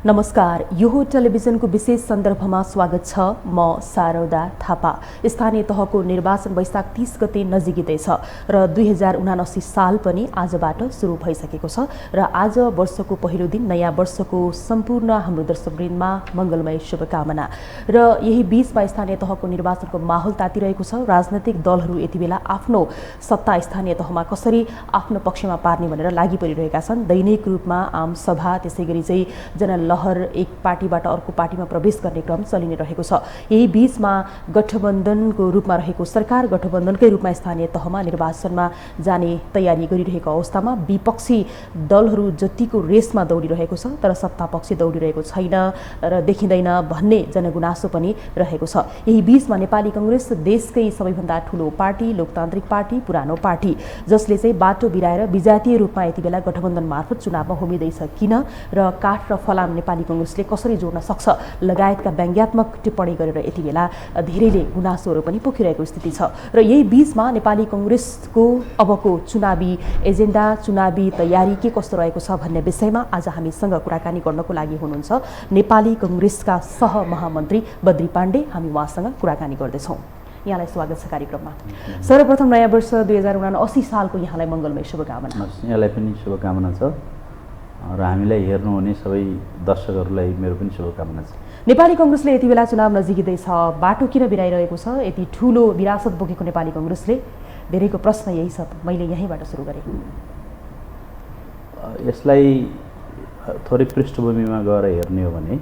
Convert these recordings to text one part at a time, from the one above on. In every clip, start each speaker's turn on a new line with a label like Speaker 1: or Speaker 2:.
Speaker 1: नमस्कार, यो हो टेलिभिजनको विशेष सन्दर्भमा स्वागत छ। म शारदा थापा। स्थानीय तहको निर्वाचन वैशाख 30 गते नजिकै छ र 2079 साल पनि आजबाट सुरु भइसकेको छ र आज वर्षको पहिलो दिन नयाँ वर्षको सम्पूर्ण हाम्रो दर्शकवृन्दमा मङ्गलमय शुभकामना। र यही बीचमा स्थानीय तहको निर्वाचनको माहौल तातिरहेको छ। राजनैतिक दलहरू यति बेला आफ्नो सत्ता स्थानीय तहमा कसरी आफ्नो पक्षमा पार्ने भनेर लागि परिरहेका छन्। दैनिक रूपमा आम सभा, त्यसैगरी चाहिँ जनलहर एक पार्टीबाट अर्को पार्टीमा प्रवेश गर्ने क्रम चलि नै रहेको छ। यही बीचमा गठबन्धनको रूपमा रहेको सरकार गठबन्धनकै रूपमा स्थानीय तहमा निर्वाचनमा जाने तयारी गरिरहेको अवस्थामा विपक्षी दलहरू जतिको रेसमा दौडिरहेको छ तर सत्तापक्ष दौडिरहेको छैन र देखिँदैन भन्ने जनगुनासो पनि रहेको छ। यही बीचमा नेपाली कांग्रेस देशकै सबैभन्दा ठूलो पार्टी, लोकतान्त्रिक पार्टी, पुरानो पार्टी जसले चाहिँ बाटो बिराएर विजातीय रूपमा यति बेला गठबन्धन मार्फत चुनावमा होमिँदैछ किन र काठ र फलाम नेपाली कांग्रेसले कसरी जोड्न सक्छ लगायतका व्यङ्ग्यात्मक टिप्पणी गरेर यति बेला धेरैले गुनासोहरू पनि पोखिरहेको स्थिति छ। र यही बीचमा नेपाली कांग्रेसको अबको चुनावी एजेन्डा, चुनावी तयारी के कस्तो रहेको छ भन्ने विषयमा आज हामीसँग कुराकानी गर्नको लागि हुनुहुन्छ नेपाली कांग्रेसका सहमहामन्त्री बद्री पाण्डे। हामी उहाँसँग कुराकानी गर्दैछौँ। यहाँलाई स्वागत छ कार्यक्रममा। सर्वप्रथम नयाँ वर्ष 2079 सालको यहाँलाई मङ्गलमय शुभकामना।
Speaker 2: यहाँलाई पनि शुभकामना छ र हामीलाई हेर्नुहुने सबै दर्शकहरूलाई मेरो पनि शुभकामना छ।
Speaker 1: नेपाली कांग्रेसले यति बेला चुनाव नजिकै छ, बाटो किन बिराइरहेको छ? यति ठूलो विरासत बोकेको नेपाली कांग्रेसले, धेरैको प्रश्न यही छ। मैले यहीँबाट सुरु गरेँ।
Speaker 2: यसलाई थोरै पृष्ठभूमिमा गएर हेर्ने हो भने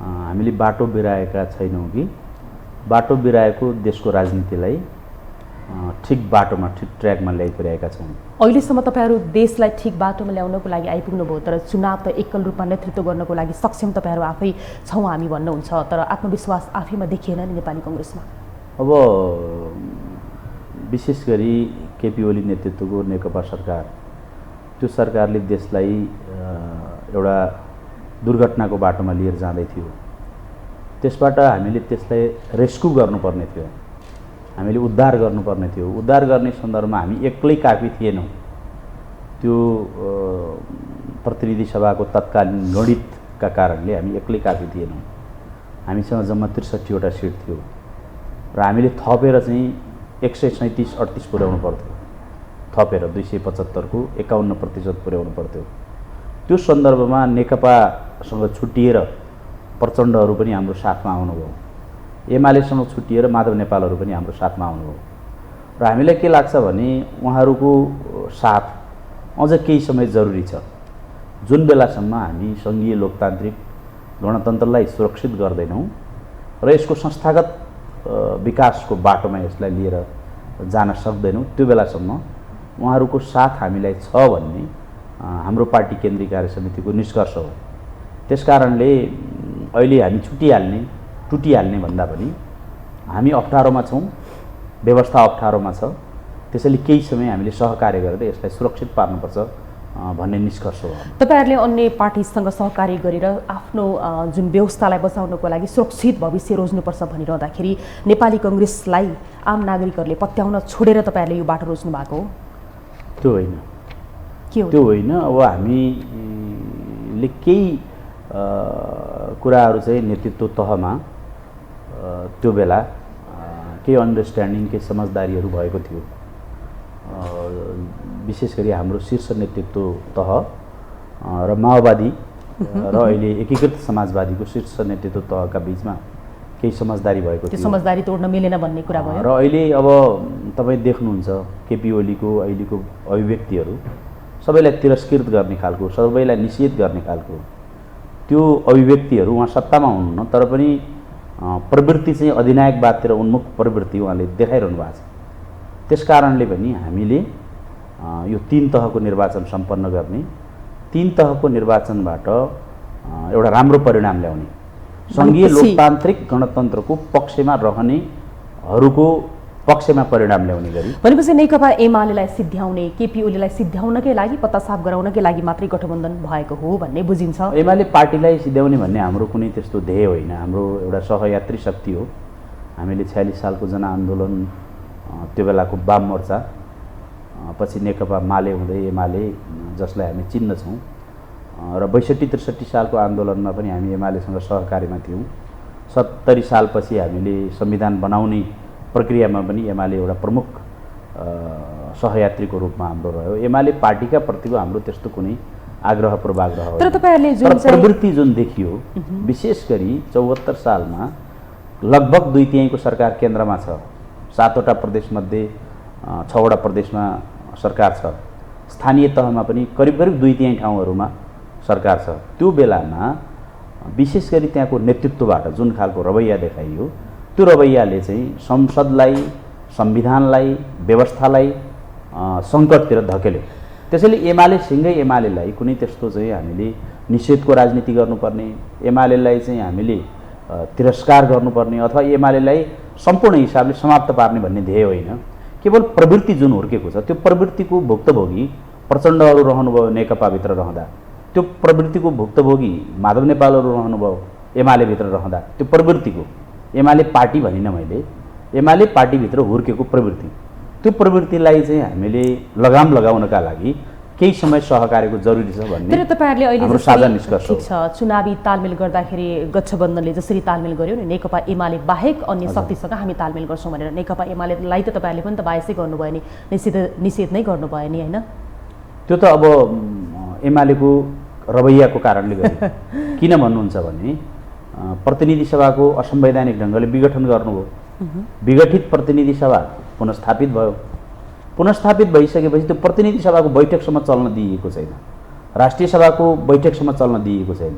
Speaker 2: हामीले बाटो बिराएका छैनौँ कि बाटो बिराएको देशको राजनीतिलाई ठिक बाटोमा, ठिक ट्र्याकमा ल्याइपुर्याएका छौँ।
Speaker 1: अहिलेसम्म तपाईँहरू देशलाई ठिक बाटोमा ल्याउनको लागि आइपुग्नु भयो, तर चुनाव त एकल रूपमा नेतृत्व गर्नको लागि सक्षम तपाईँहरू आफै छौँ हामी भन्नुहुन्छ, तर आत्मविश्वास आफैमा देखिएन नि नेपाली कांग्रेसमा।
Speaker 2: अब विशेष गरी केपी ओली नेतृत्वको नेकपा सरकार, त्यो सरकारले देशलाई एउटा दुर्घटनाको बाटोमा लिएर जाँदै थियो। त्यसबाट हामीले त्यसलाई रेस्क्यु गर्नुपर्ने थियो, हामीले उद्धार गर्नुपर्ने थियो। उद्धार गर्ने सन्दर्भमा हामी एक्लै काफी थिएनौँ। त्यो प्रतिनिधि सभाको तत्कालीन गणितका कारणले हामी एक्लै काफी थिएनौँ। हामीसँग जम्मा 63वटा सिट थियो र हामीले थपेर चाहिँ 137-38 पुर्याउनु पर्थ्यो। थपेर 275 को 51% पुर्याउनु पर्थ्यो। त्यो सन्दर्भमा नेकपासँग छुट्टिएर प्रचण्डहरू पनि हाम्रो साथमा आउनुभयो, एमालेसँग छुट्टिएर माधव नेपालहरू पनि हाम्रो साथमा आउनुभयो र हामीलाई के लाग्छ भने उहाँहरूको साथ अझ केही समय जरुरी छ। जुन बेलासम्म हामी सङ्घीय लोकतान्त्रिक गणतन्त्रलाई सुरक्षित गर्दैनौँ र यसको संस्थागत विकासको बाटोमा यसलाई लिएर जान सक्दैनौँ, त्यो बेलासम्म उहाँहरूको साथ हामीलाई छ भन्ने हाम्रो पार्टी केन्द्रीय कार्य समितिको निष्कर्ष हो। त्यसकारणले अहिले हामी टुटिहाल्ने भन्दा पनि हामी अप्ठ्यारोमा छौँ, व्यवस्था अप्ठ्यारोमा छ। त्यसैले केही समय हामीले सहकार्य गरेर यसलाई सुरक्षित पार्नुपर्छ भन्ने निष्कर्ष हो।
Speaker 1: तपाईहरुले अन्य पार्टीसँग सहकार्य गरेर आफ्नो जुन व्यवस्थालाई बचाउनको लागि सुरक्षित भविष्य रोज्नुपर्छ भनिरहँदाखेरि नेपाली कांग्रेसलाई आम नागरिकहरूले पत्याउन छोडेर तपाईहरुले यो बाटो रोज्नु भएको हो?
Speaker 2: त्यो होइन, त्यो होइन। अब हामीले केही कुराहरू चाहिँ नेतृत्व तहमा त्यो बेला केही अन्डरस्ट्यान्डिङ, केही समझदारीहरू भएको थियो। विशेष गरी हाम्रो शीर्ष नेतृत्व तह र माओवादी र अहिले एकीकृत समाजवादीको शीर्ष नेतृत्व तहका बीचमा केही समझदारी भएको थियो।
Speaker 1: त्यो समझदारी तोड्न मिलेन भन्ने कुरा भयो
Speaker 2: र अहिले अब तपाईँ देख्नुहुन्छ केपी ओलीको अहिलेको अभिव्यक्तिहरू सबैलाई तिरस्कृत गर्ने खालको, सबैलाई निषेध गर्ने खालको त्यो अभिव्यक्तिहरू उहाँ सत्तामा हुनुहुन्न तर पनि प्रवृत्ति चाहिँ अधिनायकवादतिर उन्मुख प्रवृत्ति उहाँले देखाइरहनु भएको छ। त्यसकारणले पनि हामीले यो 3 तहको निर्वाचन सम्पन्न गर्ने, 3 तहको निर्वाचनबाट एउटा राम्रो परिणाम ल्याउने, सङ्घीय लोकतान्त्रिक गणतन्त्रको पक्षमा रहनेहरूको पक्षमा परिणाम ल्याउने गरी
Speaker 1: भनेपछि नेकपा एमालेलाई सिद्ध्याउने, केपी ओलीलाई सिद्ध्याउनकै लागि, पत्तासाफ गराउनकै लागि मात्रै गठबन्धन भएको हो भन्ने बुझिन्छ।
Speaker 2: एमाले पार्टीलाई सिद्ध्याउने भन्ने हाम्रो कुनै त्यस्तो ध्येय होइन, हाम्रो एउटा सहयात्री शक्ति हो। हामीले 46 सालको जनआन्दोलन, त्यो बेलाको वाम मोर्चा, पछि नेकपा माले हुँदै एमाले जसलाई हामी चिन्दछौँ, र 62-63 सालको आन्दोलनमा पनि हामी एमालेसँग सहकारीमा थियौँ। 70 सालपछि हामीले संविधान बनाउने प्रक्रियामा पनि एमाले एउटा प्रमुख सहयात्रीको रूपमा हाम्रो रह्यो। एमाले पार्टीका प्रतिको हाम्रो त्यस्तो कुनै आग्रह पूर्वाग्रह
Speaker 1: तर तपाईहरुले जुन
Speaker 2: प्रवृत्ति जुन देखियो, विशेष गरी 74 सालमा लगभग 2/3 सरकार केन्द्रमा छ। 7वटा प्रदेशमध्ये 6वटा प्रदेशमा सरकार छ। स्थानीय तहमा पनि करिब 2/3 ठाउँहरूमा सरकार छ। त्यो बेलामा विशेष गरी त्यहाँको नेतृत्वबाट जुन खालको रवैया देखाइयो, त्यो रवैयाले चाहिँ संसदलाई, संविधानलाई, व्यवस्थालाई सङ्कटतिर धकेल्यो। त्यसैले एमालेलाई कुनै त्यस्तो चाहिँ हामीले निषेधको राजनीति गर्नुपर्ने, एमालेलाई चाहिँ हामीले तिरस्कार गर्नुपर्ने अथवा एमालेलाई सम्पूर्ण हिसाबले समाप्त पार्ने भन्ने ध्येय होइन। केवल प्रवृत्ति जुन हुर्केको छ, त्यो प्रवृत्तिको भुक्तभोगी प्रचण्डहरू रहनुभयो नेकपाभित्र रहँदा, त्यो प्रवृत्तिको भुक्तभोगी माधव नेपालहरू रहनुभयो एमालेभित्र रहँदा, त्यो प्रवृत्तिको एमाले पार्टी भनिनँ मैले, एमाले पार्टीभित्र हुर्केको प्रवृत्ति, त्यो प्रवृत्तिलाई चाहिँ हामीले लगाम लगाउनका लागि केही समय सहकार्यको जरुरी छ भन्ने
Speaker 1: तर तपाईहरुले अहिले
Speaker 2: हाम्रो साझा निष्कर्ष हो।
Speaker 1: ठीक छ, चुनावी तालमेल गर्दाखेरि गठबन्धनले जसरी तालमेल गर्यो नि, नेकपा एमाले बाहेक अन्य शक्तिसँग हामी तालमेल गर्छौँ भनेर नेकपा एमालेलाई त तपाईहरुले पनि त बायसै गर्नुभयो नि, निषेध नै गर्नुभयो नि, हैन?
Speaker 2: त्यो त अब एमालेको रवैयाको कारणले गर्यो। किन भन्नुहुन्छ भने प्रतिनिधि सभाको असंवैधानिक ढङ्गले विघटन गर्नुभयो। विघटित प्रतिनिधि सभा पुनस्थापित भयो। पुनस्थापित भइसकेपछि त्यो प्रतिनिधि सभाको बैठकसम्म चल्न दिइएको छैन, राष्ट्रिय सभाको बैठकसम्म चल्न दिइएको छैन।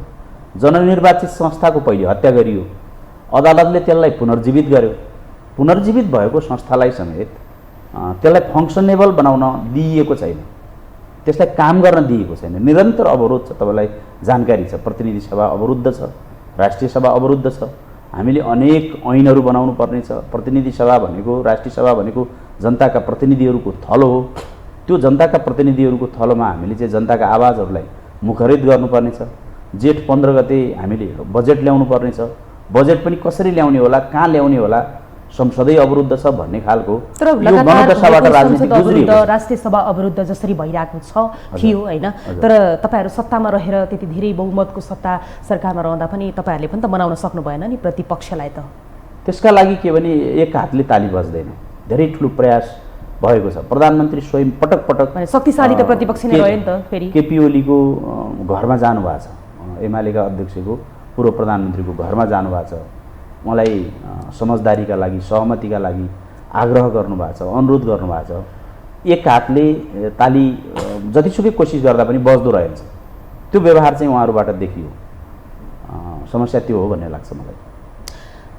Speaker 2: जननिर्वाचित संस्थाको पहिले हत्या गरियो, अदालतले त्यसलाई पुनर्जीवित गर्यो। पुनर्जीवित भएको संस्थालाई समेत त्यसलाई फङ्सनेबल बनाउन दिइएको छैन, त्यसलाई काम गर्न दिएको छैन। निरन्तर अवरोध छ, तपाईँलाई जानकारी छ। प्रतिनिधि सभा अवरुद्ध छ, राष्ट्रिय सभा अवरुद्ध छ। हामीले अनेक ऐनहरू बनाउनु पर्ने छ। प्रतिनिधि सभा भनेको, राष्ट्रिय सभा भनेको जनताका प्रतिनिधिहरूको थलो हो। त्यो जनताका प्रतिनिधिहरूको थलोमा हामीले चाहिँ जनताका आवाजहरूलाई मुखरित गर्नुपर्ने छ। जेठ 15 गते हामीले बजेट ल्याउनु पर्ने छ। बजेट पनि कसरी ल्याउने होला, कहाँ ल्याउने होला, संसदै अवरुद्ध छ भन्ने खालको
Speaker 1: राष्ट्रिय सभा अवरुद्ध जसरी भइरहेको थियो, हैन? तर तपाईहरु सत्तामा रहेर त्यति धेरै बहुमतको सत्ता सरकारमा रहँदा पनि तपाईहरुले पनि त बनाउन सक्नु भएन नि प्रतिपक्षलाई त।
Speaker 2: त्यसका लागि के भने एक हातले ताली बज्दैन, धेरै ठुलो प्रयास भएको छ। प्रधानमन्त्री स्वयं पटक पटक
Speaker 1: शक्तिशाली त प्रतिपक्ष नै रह्यो नि त। फेरि
Speaker 2: केपी ओलीको घरमा जानुभएको छ, एमालेका अध्यक्षको पूर्व प्रधानमन्त्रीको घरमा जानुभएको छ। मलाई समझदारीका लागि, सहमतिका लागि आग्रह गर्नुभएको छ, अनुरोध गर्नुभएको छ। एक हातले ताली जतिसुकै कोसिस गर्दा पनि बज्दो रहेछ। त्यो व्यवहार चाहिँ उहाँहरूबाट देखियो। समस्या त्यो हो भन्ने लाग्छ मलाई।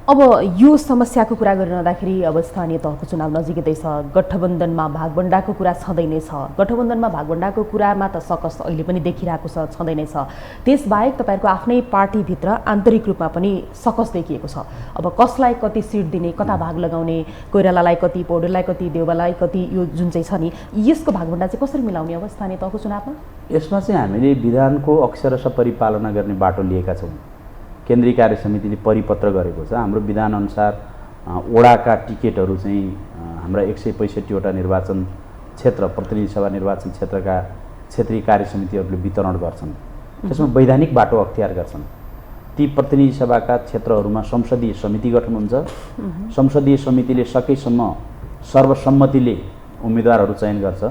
Speaker 1: अब यो समस्याको कुरा गरिरहँदाखेरि अब स्थानीय तहको चुनाव नजिकै छ, गठबन्धनमा भागबण्डाको कुरा छँदै नै छ। गठबन्धनमा भागबण्डाको कुरामा त सकस अहिले पनि देखिरहेको छ, छँदै नै छ। त्यसबाहेक तपाईँहरूको आफ्नै पार्टीभित्र आन्तरिक रूपमा पनि सकस देखिएको छ। अब कसलाई कति सिट दिने, कता भाग लगाउने, कोइरालालाई कति, पौडेललाई कति, देउवालाई कति, यो जुन चाहिँ छ नि, यसको भागबण्डा चाहिँ कसरी मिलाउने अब स्थानीय तहको चुनावमा?
Speaker 2: यसमा चाहिँ हामीले विधानको अक्षरशः परिपालना गर्ने बाटो लिएका छौँ। केन्द्रीय कार्य समितिले परिपत्र गरेको छ। हाम्रो विधानअनुसार वडाका टिकटहरू चाहिँ हाम्रा 165वटा निर्वाचन क्षेत्र, प्रतिनिधि सभा निर्वाचन क्षेत्रका क्षेत्रीय कार्य समितिहरूले वितरण गर्छन्। त्यसमा वैधानिक बाटो अख्तियार गर्छन्। ती प्रतिनिधि सभाका क्षेत्रहरूमा संसदीय समिति गठन हुन्छ। संसदीय समितिले सकेसम्म सर्वसम्मतिले उम्मेदवारहरू चयन गर्छ।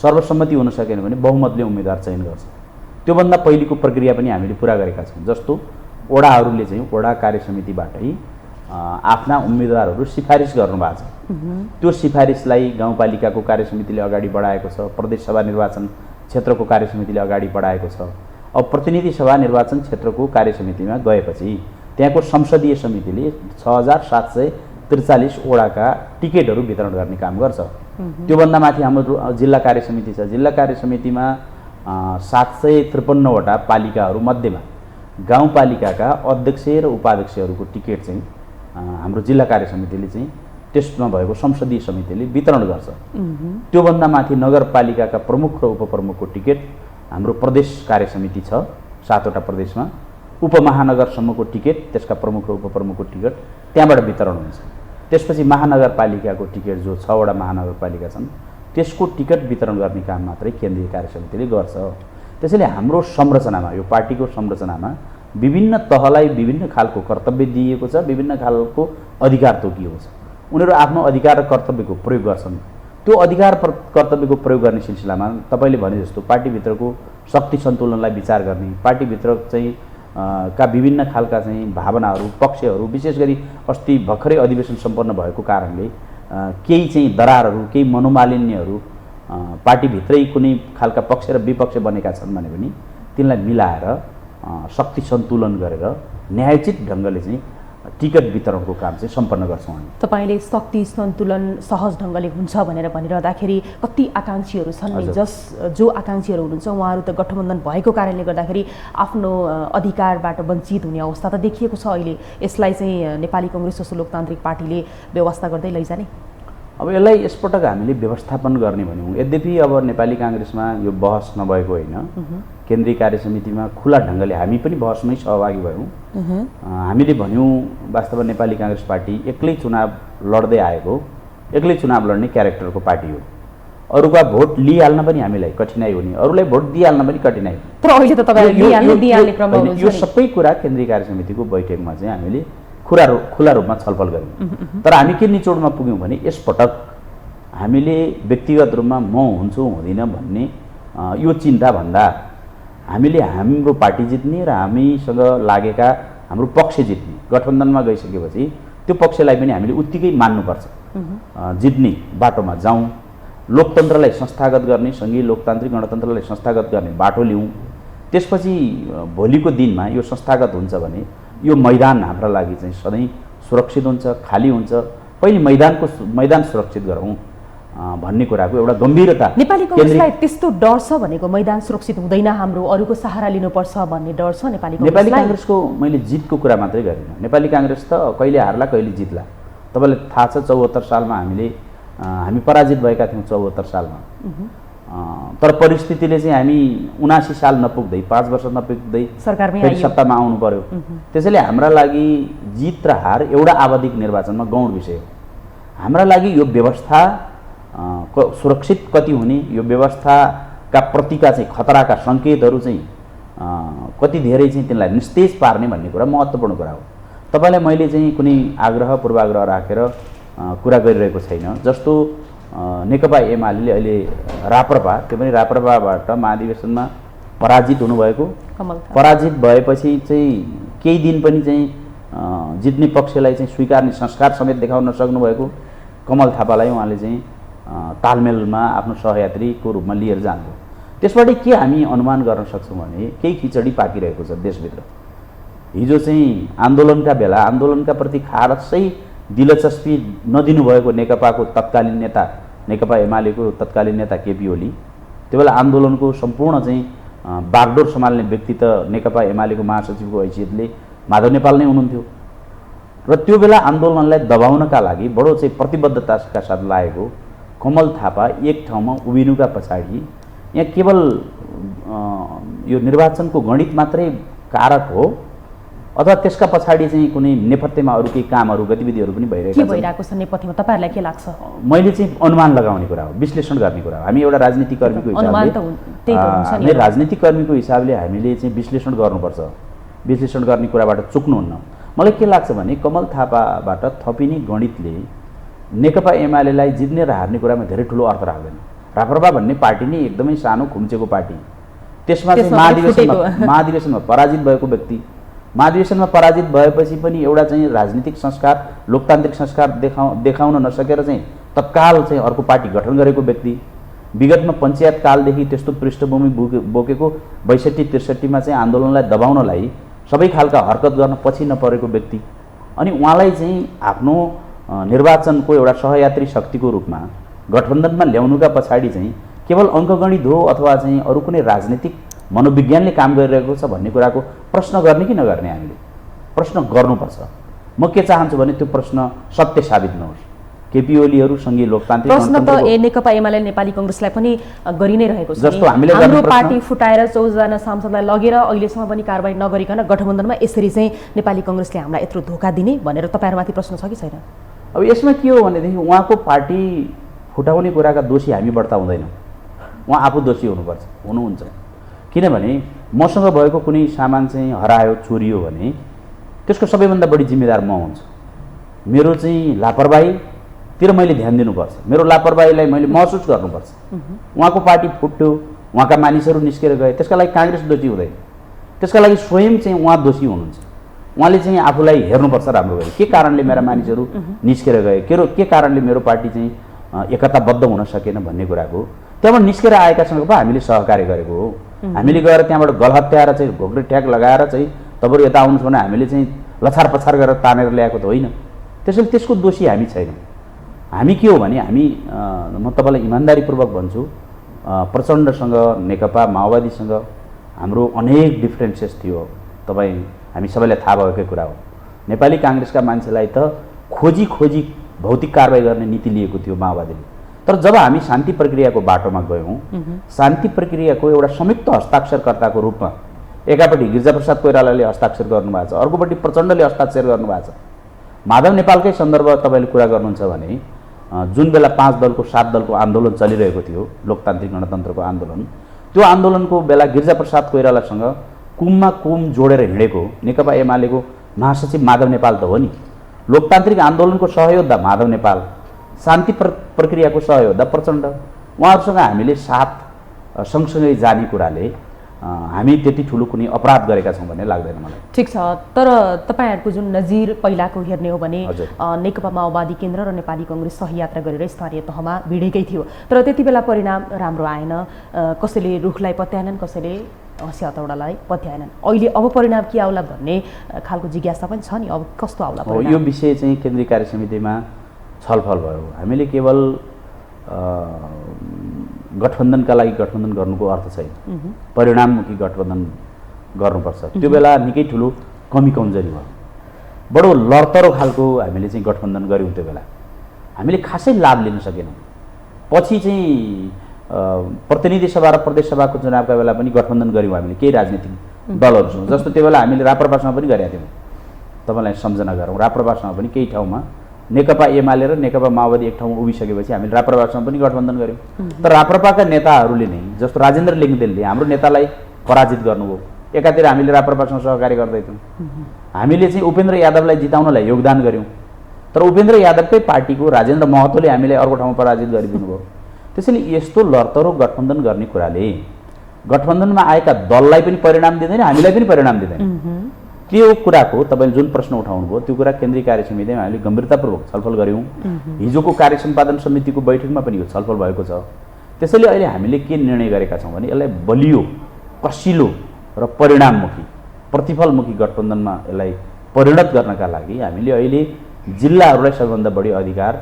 Speaker 2: सर्वसम्मति हुन सकेन भने बहुमतले उम्मेदवार चयन गर्छ। त्योभन्दा पहिलेको प्रक्रिया पनि हामीले पुरा गरेका छौँ। जस्तो वडाहरूले चाहिँ वडा कार्य समितिबाटै आफ्ना उम्मेदवारहरू सिफारिस गर्नुभएको छ। त्यो सिफारिसलाई गाउँपालिकाको कार्य समितिले अगाडि बढाएको छ, प्रदेश सभा निर्वाचन क्षेत्रको कार्य समितिले अगाडि बढाएको छ। अब प्रतिनिधि सभा निर्वाचन क्षेत्रको कार्य समितिमा गएपछि त्यहाँको संसदीय समितिले 6743 वडाका टिकटहरू वितरण गर्ने काम गर्छ। त्योभन्दा माथि हाम्रो जिल्ला कार्य समिति छ। जिल्ला कार्य समितिमा 753वटा पालिकाहरू मध्येमा गाउँपालिकाका अध्यक्ष र उपाध्यक्षहरूको टिकट चाहिँ हाम्रो जिल्ला कार्य समितिले चाहिँ त्यसमा भएको संसदीय समितिले वितरण गर्छ। त्योभन्दा माथि नगरपालिकाका प्रमुख र उपप्रमुखको टिकट हाम्रो प्रदेश कार्य समिति छ 7वटा प्रदेशमा। उपमहानगरसम्मको टिकट, त्यसका प्रमुख र उपप्रमुखको टिकट त्यहाँबाट वितरण हुन्छ। त्यसपछि महानगरपालिकाको टिकट जो 6वटा महानगरपालिका छन् त्यसको टिकट वितरण गर्ने काम मात्रै केन्द्रीय कार्य समितिले गर्छ। त्यसैले हाम्रो संरचनामा, यो पार्टीको संरचनामा विभिन्न तहलाई विभिन्न खालको कर्तव्य दिइएको छ, विभिन्न खालको अधिकार तोकिएको छ। उनीहरू आफ्नो अधिकार र कर्तव्यको प्रयोग गर्छन्। त्यो अधिकार कर्तव्यको प्रयोग गर्ने सिलसिलामा तपाईँले भने जस्तो पार्टीभित्रको शक्ति सन्तुलनलाई विचार गर्ने, पार्टीभित्र चाहिँ का विभिन्न खालका चाहिँ भावनाहरू, पक्षहरू, विशेष गरी अस्ति भर्खरै अधिवेशन सम्पन्न भएको कारणले केही चाहिँ दरारहरू, केही मनोमालिन्यहरू पार्टीभित्रै कुनै खालका पक्ष र विपक्ष बनेका छन् भने पनि तिनलाई मिलाएर शक्ति सन्तुलन गरेर न्यायोचित ढङ्गले चाहिँ टिकट वितरणको काम चाहिँ सम्पन्न गर्छौँ हामी।
Speaker 1: तपाईँले शक्ति सन्तुलन सहज ढङ्गले हुन्छ भनेर भनिरहँदाखेरि कति आकाङ्क्षीहरू छन् नि, जो आकाङ्क्षीहरू हुनुहुन्छ उहाँहरू त गठबन्धन भएको कारणले गर्दाखेरि आफ्नो अधिकारबाट वञ्चित हुने अवस्था त देखिएको छ अहिले। यसलाई चाहिँ नेपाली कङ्ग्रेस जस्तो लोकतान्त्रिक पार्टीले व्यवस्था गर्दै लैजाने?
Speaker 2: अब यसलाई यसपटक हामीले व्यवस्थापन गर्ने भन्यौँ। यद्यपि अब नेपाली काङ्ग्रेसमा यो बहस नभएको होइन, केन्द्रीय कार्य समितिमा खुला ढङ्गले हामी पनि बहसमै सहभागी भयौँ। हामीले भन्यौँ वास्तवमा नेपाली काङ्ग्रेस पार्टी एक्लै चुनाव लड्दै आएको, एक्लै चुनाव लड्ने क्यारेक्टरको पार्टी हो। अरूका भोट लिइहाल्न पनि हामीलाई कठिनाइ हुने, अरूलाई भोट दिइहाल्न पनि कठिनाइ।
Speaker 1: तर अहिले त तपाईँले दिइहाल्ने क्रममा हुनुहुन्छ।
Speaker 2: यो सबै कुरा केन्द्रीय कार्य समितिको बैठकमा चाहिँ हामीले खुला रूपमा छलफल गऱ्यौँ। तर हामी के निचोडमा पुग्यौँ भने यसपटक हामीले व्यक्तिगत रूपमा म हुन्छु हुँदिनँ भन्ने यो चिन्ता भन्दा हामीले हाम्रो पार्टी जित्ने र हामीसँग लागेका हाम्रो पक्ष जित्ने, गठबन्धनमा गइसकेपछि त्यो पक्षलाई पनि हामीले उत्तिकै मान्नुपर्छ। जित्ने बाटोमा जाउँ, लोकतन्त्रलाई संस्थागत गर्ने, सङ्घीय लोकतान्त्रिक गणतन्त्रलाई संस्थागत गर्ने बाटो लिउँ। त्यसपछि भोलिको दिनमा यो संस्थागत हुन्छ भने यो मैदान हाम्रा लागि चाहिँ सधैँ सुरक्षित हुन्छ, खाली हुन्छ। पहिले मैदान सुरक्षित गरौँ भन्ने कुराको एउटा गम्भीरता।
Speaker 1: नेपाली कङ्ग्रेसलाई त्यस्तो डर छ भनेको मैदान सुरक्षित हुँदैन, हाम्रो अरूको सहारा लिनुपर्छ भन्ने डर छ नेपाली
Speaker 2: काङ्ग्रेसको? मैले जितको कुरा मात्रै गरिनँ। नेपाली काङ्ग्रेस त कहिले हार्ला कहिले जित्ला। तपाईँलाई थाहा छ 74 सालमा हामी पराजित भएका थियौँ 74 सालमा। तर परिस्थितिले चाहिँ हामी 79 साल नपुग्दै, 5 वर्ष नपुग्दै सरकारमै सत्तामा आउनु पर्यो। त्यसैले हाम्रा लागि जित र हार एउटा आवधिक निर्वाचनमा गौण विषय हो। हाम्रा लागि यो व्यवस्था सुरक्षित कति हुने, यो व्यवस्थाका प्रतिका चाहिँ खतराका सङ्केतहरू चाहिँ कति धेरै चाहिँ तिनलाई निस्तेज पार्ने भन्ने कुरा महत्त्वपूर्ण कुरा हो। तपाईँलाई मैले चाहिँ कुनै आग्रह पूर्वाग्रह राखेर कुरा गरिरहेको छैन। जस्तो नेकपा एमाले अहिले राप्रपा, त्यो पनि राप्रपाबाट महाधिवेशनमा पराजित हुनुभएको, पराजित भएपछि चाहिँ केही दिन पनि चाहिँ जित्ने पक्षलाई चाहिँ स्वीकार्ने संस्कार समेत देखाउन नसक्नुभएको कमल थापालाई उहाँले चाहिँ तालमेलमा आफ्नो सहयात्रीको रूपमा लिएर जानुभयो। त्यसबाट के हामी अनुमान गर्न सक्छौँ भने केही खिचडी पाकिरहेको छ देशभित्र। हिजो चाहिँ आन्दोलनका बेला आन्दोलनका प्रति खासै दिलचस्पी नदिनुभएको नेकपाको तत्कालीन नेता, नेकपा एमालेको तत्कालीन नेता केपी ओली, त्यो बेला आन्दोलनको सम्पूर्ण चाहिँ बागडोर सम्हाल्ने व्यक्ति त नेकपा एमालेको महासचिवको हैसियतले माधव नेपाल नै हुनुहुन्थ्यो। र त्यो बेला आन्दोलनलाई दबाउनका लागि बडो चाहिँ प्रतिबद्धताका साथ लागेको कमल थापा एक ठाउँमा उभिनुका पछाडि यहाँ केवल यो निर्वाचनको गणित मात्रै कारक हो अथवा त्यसका पछाडि चाहिँ कुनै नेपथ्यमा अरू केही कामहरू गतिविधिहरू पनि
Speaker 1: भइरहेको छ नेपथ्यमा? तपाईँहरूलाई के लाग्छ?
Speaker 2: मैले चाहिँ अनुमान लगाउने कुरा हो, विश्लेषण गर्ने कुरा हो। हामी एउटा राजनीतिक कर्मीको हिसाबले राजनीतिक कर्मीको हिसाबले हामीले चाहिँ विश्लेषण गर्नुपर्छ। विश्लेषण गर्ने कुराबाट चुक्नुहुन्न। मलाई के लाग्छ भने कमल थापाबाट थपिने गणितले नेकपा एमालेलाई जित्ने र हार्ने कुरामा धेरै ठुलो अर्थ राख्दैन। राप्रपा भन्ने पार्टी नै एकदमै सानो खुम्चेको पार्टी, त्यसमा चाहिँ महाधिवेशनमा पराजित भएको व्यक्ति, महाधिवेशनमा पराजित भएपछि पनि एउटा चाहिँ राजनीतिक संस्कार, लोकतान्त्रिक संस्कार देखाउन नसकेर चाहिँ तत्काल चाहिँ अर्को पार्टी गठन गरेको व्यक्ति, विगतमा पञ्चायत कालदेखि त्यस्तो पृष्ठभूमि बोकेको 62-63मा चाहिँ आन्दोलनलाई दबाउनलाई सबै खालका हरकत गर्न पछि नपरेको व्यक्ति, अनि उहाँलाई चाहिँ आफ्नो निर्वाचनको एउटा सहयात्री शक्तिको रूपमा गठबन्धनमा ल्याउनुका पछाडि चाहिँ केवल अङ्कगणित हो अथवा चाहिँ अरू कुनै राजनीतिक मनोविज्ञानले काम गरिरहेको छ भन्ने कुराको प्रश्न गर्ने कि नगर्ने? हामीले प्रश्न गर्नुपर्छ। म के चाहन्छु भने त्यो प्रश्न सत्य साबित नहोस्। केपी ओलीहरू सँगै लोकतान्त्रिक
Speaker 1: प्रश्न त नेकपा एमाले नेपाली कङ्ग्रेसलाई पनि गरि नै रहेको छ।
Speaker 2: जस्तो हामीले
Speaker 1: हाम्रो पार्टी फुटाएर 14 जना सांसदलाई लगेर अहिलेसम्म पनि कारबाही नगरिकन गठबन्धनमा यसरी चाहिँ नेपाली कङ्ग्रेसले हामीलाई यत्रो धोका दिने भनेर तपाईँहरूमाथि प्रश्न छ कि छैन?
Speaker 2: अब यसमा के हो भनेदेखि उहाँको पार्टी फुटाउने कुराका दोषी हामी बढ्ता हुँदैनौँ। उहाँ आफू दोषी हुनुहुन्छ। किनभने मसँग भएको कुनै सामान चाहिँ हरायो चोरियो भने त्यसको सबैभन्दा बढी जिम्मेदार म हुन्छु। मेरो चाहिँ लापरवाहीतिर मैले ध्यान दिनुपर्छ, मेरो लापरवाहीलाई मैले महसुस गर्नुपर्छ। उहाँको पार्टी फुट्यो, उहाँका मानिसहरू निस्केर गए, त्यसका लागि काङ्ग्रेस दोषी हुँदैन, त्यसका लागि स्वयं चाहिँ उहाँ दोषी हुनुहुन्छ। उहाँले चाहिँ आफूलाई हेर्नुपर्छ राम्रो गरी, के कारणले मेरा मानिसहरू निस्केर गए, के कारणले मेरो पार्टी चाहिँ एकताबद्ध हुन सकेन भन्ने कुराको त्यहाँबाट निस्केर आएकासँग पो हामीले सहकार्य गरेको हो। हामीले गएर त्यहाँबाट गलहत्याएर चाहिँ घोक्रे ट्याग लगाएर चाहिँ तपाईँहरू यता आउनुहोस् भने हामीले चाहिँ लछार पछार गरेर तानेर ल्याएको त होइन। त्यसैले त्यसको दोषी हामी छैनौँ। हामी के हो भने हामी म तपाईँलाई इमान्दारीपूर्वक भन्छु, प्रचण्डसँग नेकपा माओवादीसँग हाम्रो अनेक डिफ्रेन्सेस थियो। तपाईँ हामी सबैलाई थाहा भएकै कुरा हो। नेपाली काङ्ग्रेसका मान्छेलाई त खोजी खोजी भौतिक कारबाही गर्ने नीति लिएको थियो माओवादीले। तर जब हामी शान्ति प्रक्रियाको बाटोमा गयौँ, शान्ति प्रक्रियाको एउटा संयुक्त हस्ताक्षरकर्ताको रूपमा एकापट्टि गिरिजाप्रसाद कोइरालाले हस्ताक्षर गर्नुभएको छ, अर्कोपट्टि प्रचण्डले हस्ताक्षर गर्नुभएको छ। माधव नेपालकै सन्दर्भ तपाईँले कुरा गर्नुहुन्छ भने जुन बेला 5 दलको 7 दलको आन्दोलन चलिरहेको थियो, लोकतान्त्रिक गणतन्त्रको आन्दोलन, त्यो आन्दोलनको बेला गिरिजाप्रसाद कोइरालासँग कुममा कुम जोडेर हिँडेको नेकपा एमालेको महासचिव माधव नेपाल त हो नि। लोकतान्त्रिक आन्दोलनको सहयोद्धा माधव नेपाल, शान्ति प्रक्रियाको सहयोद्धा प्रचण्ड। उहाँहरूसँग हामीले साथ सँगसँगै जाने कुराले हामी त्यति ठुलो कुनै अपराध गरेका छौँ भन्ने लाग्दैन मलाई।
Speaker 1: ठिक छ, तर तपाईँहरूको जुन नजिर पहिलाको हेर्ने हो भने नेकपा माओवादी केन्द्र र नेपाली कङ्ग्रेस सहयात्रा गरेर स्थानीय तहमा भिडेकै थियो, तर त्यति बेला परिणाम राम्रो आएन। कसैले रुखलाई पत्याएनन्, कसैले हँसिया हतौडालाई पत्याएनन्। अहिले अब परिणाम के आउला भन्ने खालको जिज्ञासा पनि छ नि, अब कस्तो आउला परिणाम?
Speaker 2: यो विषय चाहिँ केन्द्रीय कार्य समितिमा छलफल भयो। हामीले केवल गठबन्धनका लागि गठबन्धन गर्नुको अर्थ छैन, परिणाममुखी गठबन्धन गर्नुपर्छ। त्यो बेला निकै ठुलो कमी कमजोरी भयो, बडो लडतरो खालको हामीले चाहिँ गठबन्धन गऱ्यौँ। त्यो बेला हामीले खासै लाभ लिन सकेनौँ। पछि चाहिँ प्रतिनिधि सभा र प्रदेश सभाको चुनावका बेला पनि गठबन्धन गऱ्यौँ हामीले केही राजनीतिक दलहरूसँग। जस्तो त्यो बेला हामीले राप्रपासँग पनि गरेका थियौँ। तपाईँलाई सम्झना गरौँ, राप्रपासँग पनि केही ठाउँमा नेकपा एमाले र नेकपा माओवादी एक ठाउँमा उभिसकेपछि हामीले राप्रपासँग पनि गठबन्धन गऱ्यौँ। तर राप्रपाका नेताहरूले नै, जस्तो राजेन्द्र लिङ्गदेनले हाम्रो नेतालाई पराजित गर्नुभयो, एकातिर हामीले राप्रपासँग सहकार्य गर्दैथ्यौँ। हामीले चाहिँ उपेन्द्र यादवलाई जिताउनलाई योगदान गऱ्यौँ, तर उपेन्द्र यादवकै पार्टीको राजेन्द्र महतोले हामीलाई अर्को ठाउँमा पराजित गरिदिनु भयो। त्यसैले यस्तो लडतरो गठबन्धन गर्ने कुराले गठबन्धनमा आएका दललाई पनि परिणाम दिँदैन, हामीलाई पनि परिणाम दिँदैन। त्यो कुराको तपाईँले जुन प्रश्न उठाउनुभयो त्यो कुरा केन्द्रीय कार्य समितिमा हामीले गम्भीरतापूर्वक छलफल गऱ्यौँ। हिजोको कार्य सम्पादन समितिको बैठकमा पनि यो छलफल भएको छ। त्यसैले अहिले हामीले के निर्णय गरेका छौँ भने यसलाई बलियो, कसिलो र परिणाममुखी, प्रतिफलमुखी गठबन्धनमा यसलाई परिणत गर्नका लागि हामीले अहिले जिल्लाहरूलाई सबैभन्दा बढी अधिकार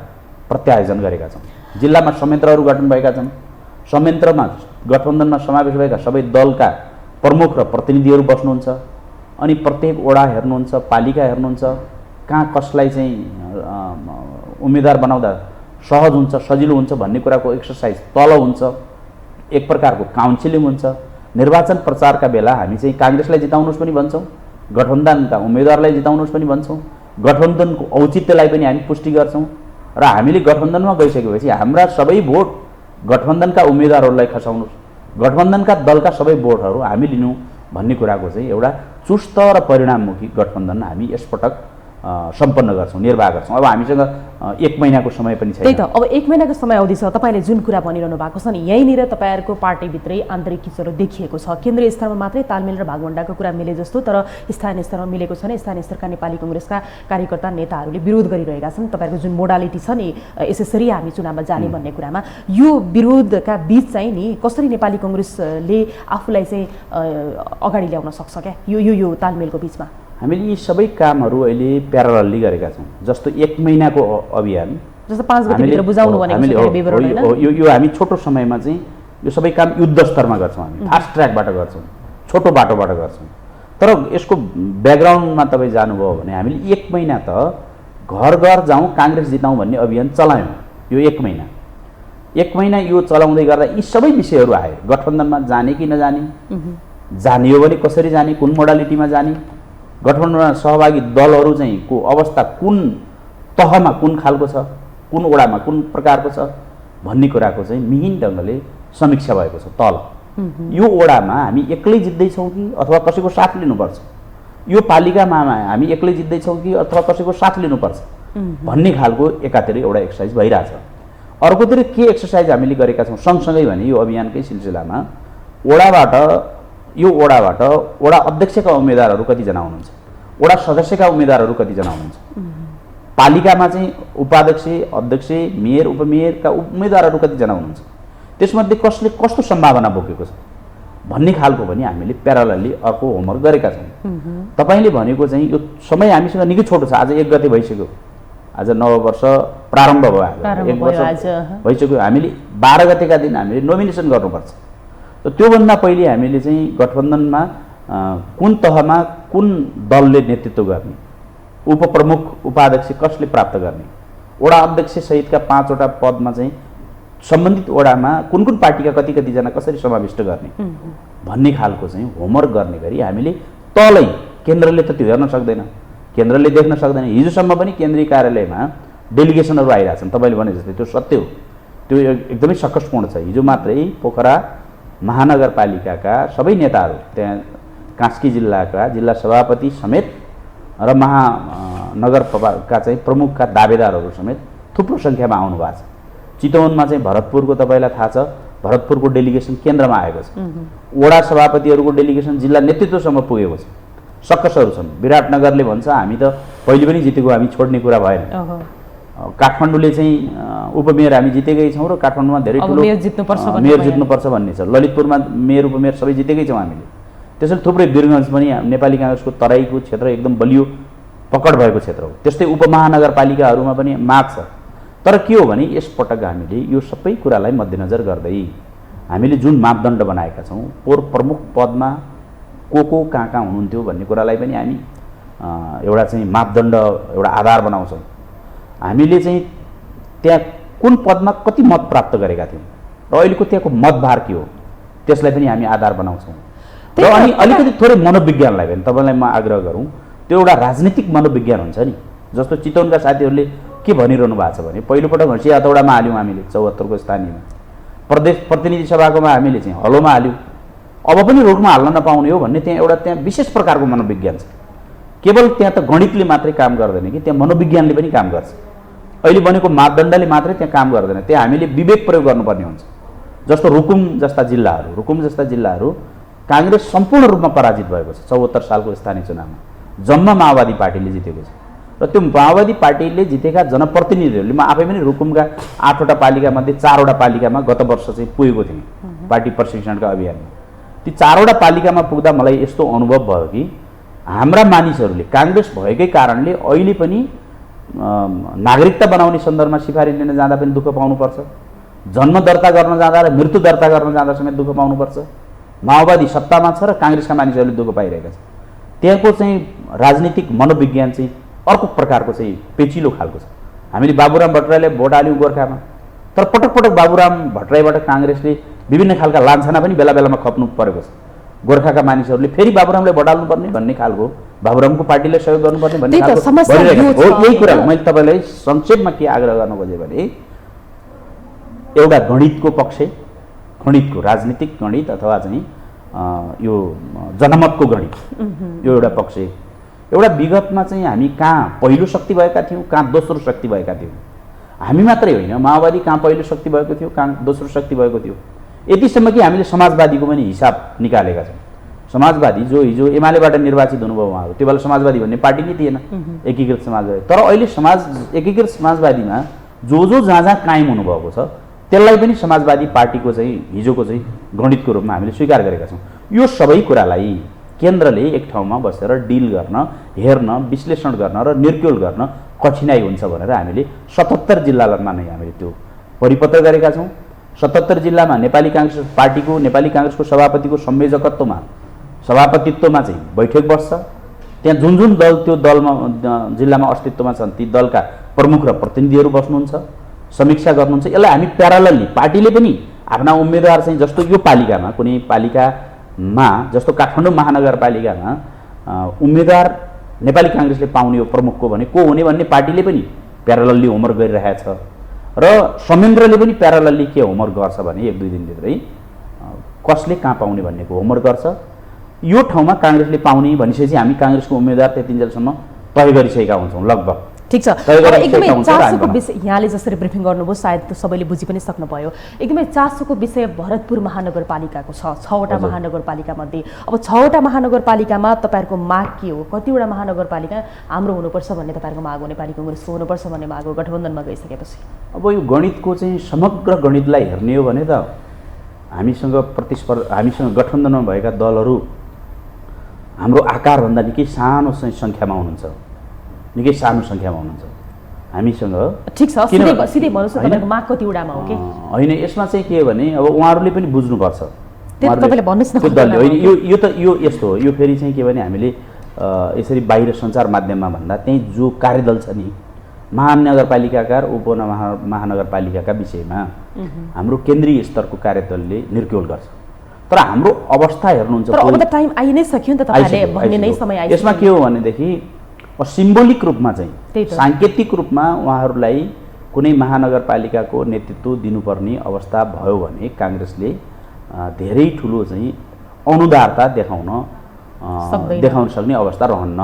Speaker 2: प्रत्यायोजन गरेका छौँ। जिल्लामा संयन्त्रहरू गठन भएका छन्। संयन्त्रमा गठबन्धनमा समावेश भएका सबै दलका प्रमुख र प्रतिनिधिहरू बस्नुहुन्छ। अनि प्रत्येक वडा हेर्नुहुन्छ, पालिका हेर्नुहुन्छ, कहाँ कसलाई चाहिँ उम्मेदवार बनाउँदा सहज हुन्छ, सजिलो हुन्छ भन्ने कुराको एक्सर्साइज तल हुन्छ। एक प्रकारको काउन्सिलिङ हुन्छ। निर्वाचन प्रचारका बेला हामी चाहिँ काङ्ग्रेसलाई जिताउनुहोस् पनि भन्छौँ, गठबन्धनका उम्मेदवारलाई जिताउनुहोस् पनि भन्छौँ, गठबन्धनको औचित्यलाई पनि हामी पुष्टि गर्छौँ। र हामीले गठबन्धनमा गइसकेपछि हाम्रा सबै भोट गठबन्धनका उम्मेदवारहरूलाई खसाउनुहोस्, गठबन्धनका दलका सबै भोटहरू हामी लिनु भन्ने कुराको चाहिँ एउटा चुस्त र परिणाममुखी गठबन्धन हामी यसपटक सम्पन्न गर्छौँ, निर्वाह गर्छौँ। अब हामीसँग 1 महिनाको समय पनि छैन।
Speaker 1: त्यही त, अब 1 महिनाको समय अवधि छ। तपाईँले जुन कुरा भनिरहनु भएको छ नि, यहीँनिर तपाईँहरूको पार्टीभित्रै आन्तरिक किचरो देखिएको छ। केन्द्रीय स्तरमा मात्रै तालमेल र भागवण्डाको कुरा मिले जस्तो, तर स्थानीय स्तरमा मिलेको छैन। स्थानीय स्तरका नेपाली कङ्ग्रेसका कार्यकर्ता नेताहरूले विरोध गरिरहेका छन्। तपाईँहरूको जुन मोडालिटी छ नि, यसरी हामी चुनावमा जाने भन्ने कुरामा, यो विरोधका बिच चाहिँ नि कसरी नेपाली कङ्ग्रेसले आफूलाई चाहिँ अगाडि ल्याउन सक्छ क्या यो तालमेलको बिचमा?
Speaker 2: हामीले यी सबै कामहरू अहिले प्यारलली गरेका छौँ। जस्तो 1 महिनाको अभियान,
Speaker 1: जस्तो 5 गतेभित्र बुझाउनु भनेको
Speaker 2: यो हामी छोटो समयमा चाहिँ यो सबै काम युद्ध स्तरमा गर्छौँ। हामी फास्ट ट्र्याकबाट गर्छौँ, छोटो बाटोबाट गर्छौँ। तर यसको ब्याकग्राउन्डमा तपाईँ जानुभयो भने हामीले 1 महिना त घर घर जाउँ काङ्ग्रेस जिताउँ भन्ने अभियान चलायौँ। यो 1 महिना 1 महिना यो चलाउँदै गर्दा यी सबै विषयहरू आए। गठबन्धनमा जाने कि नजाने, जाने हो भने कसरी जाने, कुन मोडालिटीमा जाने, गठबन्धनमा सहभागी दलहरू चाहिँ को अवस्था कुन तहमा कुन खालको छ, कुन वडामा कुन प्रकारको छ भन्ने कुराको चाहिँ मिहिन ढङ्गले समीक्षा भएको छ तल। यो वडामा हामी एक्लै जित्दैछौँ कि अथवा कसैको साथ लिनुपर्छ, यो पालिकामा हामी एक्लै जित्दैछौँ कि अथवा कसैको साथ लिनुपर्छ भन्ने खालको एकातिर एउटा एक्सर्साइज भइरहेछ। अर्कोतिर के एक्सर्साइज हामीले गरेका छौँ सँगसँगै भने यो अभियानकै सिलसिलामा वडाबाट वडा अध्यक्षका उम्मेदवारहरू कतिजना हुनुहुन्छ, वडा सदस्यका उम्मेदवारहरू कतिजना हुनुहुन्छ, पालिकामा चाहिँ उपाध्यक्ष, अध्यक्ष, मेयर, उपमेयरका उम्मेदवारहरू कतिजना हुनुहुन्छ, त्यसमध्ये कसले कस्तो सम्भावना बोकेको छ भन्ने खालको पनि हामीले प्यारालली अर्को होमवर्क गरेका छौँ। तपाईँले भनेको चाहिँ यो समय हामीसँग निकै छोटो छ। आज 1 गते भइसक्यो, आज नव वर्ष प्रारम्भ भयो, आज 1 वर्ष भइसक्यो। हामीले 12 गतेका दिन हामीले नोमिनेसन गर्नुपर्छ। त त्योभन्दा पहिले हामीले चाहिँ गठबन्धनमा कुन तहमा कुन दलले नेतृत्व गर्ने, उपप्रमुख उपाध्यक्ष कसले प्राप्त गर्ने, वडा अध्यक्ष सहितका 5 वटा पदमा चाहिँ सम्बन्धित वडामा कुन कुन पार्टीका कतिजना कसरी समाविष्ट गर्ने भन्ने खालको चाहिँ होमवर्क गर्ने गरी हामीले तलै, केन्द्रले त त्यो हेर्न सक्दैन, केन्द्रले देख्न सक्दैन। हिजोसम्म पनि केन्द्रीय कार्यालयमा डेलिगेसनहरू आइरहेछन्, तपाईँले भने जस्तै त्यो सत्य हो, त्यो एकदमै सकसपूर्ण छ। हिजो मात्रै पोखरा महानगरपालिकाका सबै नेताहरू, त्यहाँ कास्की जिल्लाका जिल्ला सभापति समेत र महानगरपालिका चाहिँ प्रमुखका दावेदारहरू समेत थुप्रो सङ्ख्यामा आउनु भएको छ। चितवनमा चाहिँ भरतपुरको तपाईँलाई थाहा छ, भरतपुरको डेलिगेसन केन्द्रमा आएको छ, वडा सभापतिहरूको डेलिगेसन जिल्ला नेतृत्वसम्म पुगेको छ, सक्कसहरू छन्। विराटनगरले भन्छ हामी त पहिले पनि जितेको, हामी छोड्ने कुरा भएन। काठमाडौँले चाहिँ उपमेयर हामी जितेकै छौँ र काठमाडौँमा धेरै ठुलो मेयर जित्नुपर्छ भन्ने छ। ललितपुरमा मेयर उपमेयर सबै जितेकै छौँ हामीले। त्यसैले थुप्रै वीरगञ्ज पनि नेपाली काङ्ग्रेसको तराईको क्षेत्र एकदम बलियो पकड भएको क्षेत्र हो। त्यस्तै उपमहानगरपालिकाहरूमा पनि माग छ। तर के हो भने यसपटक हामीले यो सबै कुरालाई मध्यनजर गर्दै हामीले जुन मापदण्ड बनाएका छौँ, प्रमुख पदमा को कहाँ हुनुहुन्थ्यो भन्ने कुरालाई पनि हामी एउटा चाहिँ मापदण्ड, एउटा आधार बनाउँछौँ। हामीले चाहिँ त्यहाँ कुन पदमा कति मत प्राप्त गरेका थियौँ र अहिलेको त्यहाँको मतभार के हो त्यसलाई पनि हामी आधार बनाउँछौँ। र अनि अलिकति थोरै मनोविज्ञानलाई पनि तपाईँलाई म आग्रह गरौँ, त्यो एउटा राजनीतिक मनोविज्ञान हुन्छ नि। जस्तो चितवनका साथीहरूले के भनिरहनु भएको छ भने पहिलोपटक हँसिया हतौडामा हाल्यौँ हामीले 74 को स्थानीयमा, प्रदेश प्रतिनिधि सभाकोमा हामीले चाहिँ हलोमा हाल्यौँ, अब पनि रोडमा हाल्न नपाउने हो भन्ने त्यहाँ विशेष प्रकारको मनोविज्ञान छ। केवल त्यहाँ त गणितले मात्रै काम गर्दैन कि त्यहाँ मनोविज्ञानले पनि काम गर्छ। अहिले बनेको मापदण्डले मात्रै त्यहाँ काम गर्दैन, त्यहाँ हामीले विवेक प्रयोग गर्नुपर्ने हुन्छ। जस्तो रुकुम जस्ता जिल्लाहरू काङ्ग्रेस सम्पूर्ण रूपमा पराजित भएको छ 74 सालको स्थानीय चुनावमा, जम्मा माओवादी पार्टीले जितेको छ। र त्यो माओवादी पार्टीले जितेका जनप्रतिनिधिहरूले, म आफै पनि रुकुमका 8 वटा पालिकामध्ये 4 वटा पालिकामा गत वर्ष चाहिँ पुगेको थिएँ पार्टी प्रशिक्षणका अभियानमा। ती 4 वटा पालिकामा पुग्दा मलाई यस्तो अनुभव भयो कि हाम्रा मानिसहरूले काङ्ग्रेस भएकै कारणले अहिले पनि नागरिकता बनाउने सन्दर्भमा सिफारिस लिन जाँदा पनि दुःख पाउनुपर्छ, जन्म दर्ता गर्न जाँदा र मृत्यु दर्ता गर्न जाँदा समेत दुःख पाउनुपर्छ। माओवादी सत्तामा छ र काङ्ग्रेसका मानिसहरूले दुःख पाइरहेका छन्। त्यहाँको चाहिँ राजनीतिक मनोविज्ञान चाहिँ अर्को प्रकारको चाहिँ पेचिलो खालको छ। हामीले बाबुराम भट्टराईलाई भोट हाल्यौँ गोर्खामा, तर पटक पटक बाबुराम भट्टराईबाट काङ्ग्रेसले विभिन्न खालका लान्छना पनि बेला बेलामा खप्नु परेको छ। गोर्खाका मानिसहरूले फेरि बाबुरामलाई भोट हाल्नुपर्ने भन्ने खालको, बाबुरामको पार्टीलाई सहयोग गर्नुपर्ने भन्ने खालको भइरहेको हो। यही कुरा मैले तपाईँलाई संक्षेपमा के आग्रह गर्न खोजेँ भने एउटा गणितको पक्ष, गणितको राजनीतिक गणित अथवा चाहिँ यो जनमतको गणित, यो एउटा पक्ष। एउटा विगतमा चाहिँ हामी कहाँ पहिलो शक्ति भएका थियौँ, कहाँ दोस्रो शक्ति भएका थियौँ। हामी मात्रै होइन, माओवादी कहाँ पहिलो शक्ति भएको थियो, कहाँ दोस्रो शक्ति भएको थियो। यतिसम्म कि हामीले समाजवादीको पनि हिसाब निकालेका छौँ। समाजवादी जो हिजो एमालेबाट निर्वाचित हुनुभयो उहाँहरू, त्यो बेला समाजवादी भन्ने पार्टी नै थिएन, एकीकृत समाजवादी। तर अहिले एकीकृत समाजवादीमा जो जहाँ कायम हुनुभएको छ त्यसलाई पनि समाजवादी पार्टीको चाहिँ हिजोको चाहिँ गणितको रूपमा हामीले स्वीकार गरेका छौँ। यो सबै कुरालाई केन्द्रले एक ठाउँमा बसेर डिल गर्न, हेर्न, विश्लेषण गर्न र निर्क्युल गर्न कठिनाइ हुन्छ भनेर हामीले 77 जिल्लामा नै हामीले त्यो परिपत्र गरेका छौँ। 77 जिल्लामा नेपाली काङ्ग्रेस पार्टीको, नेपाली काङ्ग्रेसको सभापतिको सभापतित्वमा चाहिँ बैठक बस्छ। त्यहाँ जुन जुन दल त्यो दलमा जिल्लामा अस्तित्वमा छन् ती दलका प्रमुख र प्रतिनिधिहरू बस्नुहुन्छ, समीक्षा गर्नुहुन्छ। यसलाई हामी प्यारालली पार्टीले पनि आफ्ना उम्मेदवार चाहिँ जस्तो यो पालिकामा, कुनै पालिकामा जस्तो काठमाडौँ महानगरपालिकामा उम्मेदवार नेपाली काङ्ग्रेसले पाउने हो प्रमुखको भने को हुने भन्ने पार्टीले पनि प्यारालली होमवर्क गरिरहेछ र संयन्त्रले पनि प्यारालली के होमवर्क गर्छ भने 1-2 दिनभित्रै कसले कहाँ पाउने भन्नेको होमवर्क गर्छ। यो ठाउँमा काङ्ग्रेसले पाउने भनिसकेपछि हामी काङ्ग्रेसको उम्मेदवार त्यतिन्जेलसम्म तय गरिसकेका हुन्छौँ लगभग।
Speaker 1: ठिक छ, अब एकदमै चासोको विषय यहाँले जसरी ब्रिफिङ गर्नुभयो सायद त सबैले बुझि पनि सक्नुभयो। एकदमै चासोको विषय भरतपुर महानगरपालिकाको छ, 6वटा महानगरपालिका मध्ये। अब 6वटा महानगरपालिकामा तपाईँहरूको माग के हो? कतिवटा महानगरपालिका हाम्रो हुनुपर्छ भन्ने तपाईँहरूको माग हो, नेपाली कङ्ग्रेसको हुनुपर्छ भन्ने माग हो गठबन्धनमा गइसकेपछि?
Speaker 2: अब यो गणितको चाहिँ समग्र गणितलाई हेर्ने हो भने त हामीसँग गठबन्धनमा भएका दलहरू हाम्रो आकारभन्दा निकै सानो सङ्ख्यामा हुनुहुन्छ, निकै सानो सङ्ख्यामा हुनुहुन्छ हामीसँग।
Speaker 1: ठिक छ, सिधै भन्नुहोस् न तपाईँको माग कतिवटामा हो कि
Speaker 2: होइन? यसमा चाहिँ के हो भने अब उहाँहरूले पनि बुझ्नुपर्छ।
Speaker 1: तपाईँले भन्नुहोस् न।
Speaker 2: त्यो दलले होइन, यो यस्तो हो। यो फेरि चाहिँ के भने हामीले यसरी बाहिर सञ्चार माध्यममा भन्दा त्यही जो कार्यदल छ नि महानगरपालिकाका र उपमहानगरपालिकाका विषयमा हाम्रो केन्द्रीय स्तरको कार्यदलले निर्क्युल गर्छ। तर हाम्रो अवस्था हेर्नुहुन्छ,
Speaker 1: तर अब त टाइम आइ नै सक्यो नि त, तपाईँले भन्ने नै समय आइसक्यो।
Speaker 2: यसमा के हो भनेदेखि सिम्बोलिक रूपमा चाहिँ साङ्केतिक रूपमा उहाँहरूलाई कुनै महानगरपालिकाको नेतृत्व दिनुपर्ने अवस्था भयो भने काङ्ग्रेसले धेरै ठुलो चाहिँ अनुदारता देखाउन सक्ने अवस्था रहन्न,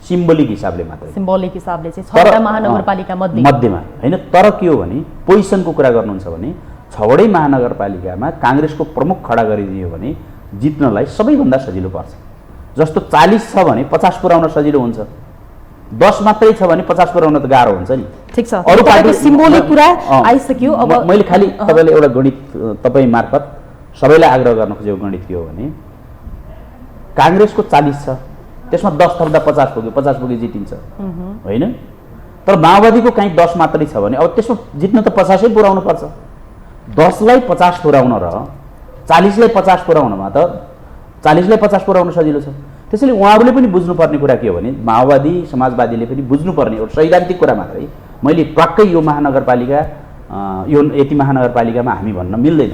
Speaker 2: सिम्बोलिक हिसाबले मात्रै।
Speaker 1: सिम्बोलिक हिसाबले चाहिँ 6वटा महानगरपालिका मध्येमा
Speaker 2: होइन। तर के हो भने पोजिसनको कुरा गर्नुहुन्छ भने 6वटै महानगरपालिकामा काङ्ग्रेसको प्रमुख खडा गरिदियो भने जित्नलाई सबैभन्दा सजिलो पर्छ। जस्तो 40 छ भने 50 पुर्याउन सजिलो हुन्छ, 10 मात्रै छ भने 50 पुर्याउन त गाह्रो हुन्छ नि।
Speaker 1: ठिक छ, अरू पार्टी सिम्बोलिक कुरा आइसक्यो। अब
Speaker 2: मैले खालि तपाईँले एउटा गणित तपाईँ मार्फत सबैलाई आग्रह गर्न खोजेको गणित के हो भने काङ्ग्रेसको 40 छ, त्यसमा 10 थप्दा 50 पुग्यो, 50 पुगे जितिन्छ होइन? तर माओवादीको कहीँ 10 मात्रै छ भने अब त्यसमा जित्न त 50 पुर्याउनु पर्छ। 10लाई 50 पुर्याउन र 40लाई 50 पुर्याउनमा त 40लाई 50 पुर्याउन सजिलो छ। त्यसैले उहाँहरूले पनि बुझ्नुपर्ने कुरा के हो भने माओवादी समाजवादीले पनि बुझ्नुपर्ने एउटा सैद्धान्तिक कुरा मात्रै, मैले ट्वाक्कै यो महानगरपालिका यो यति महानगरपालिकामा हामी भन्न मिल्दैन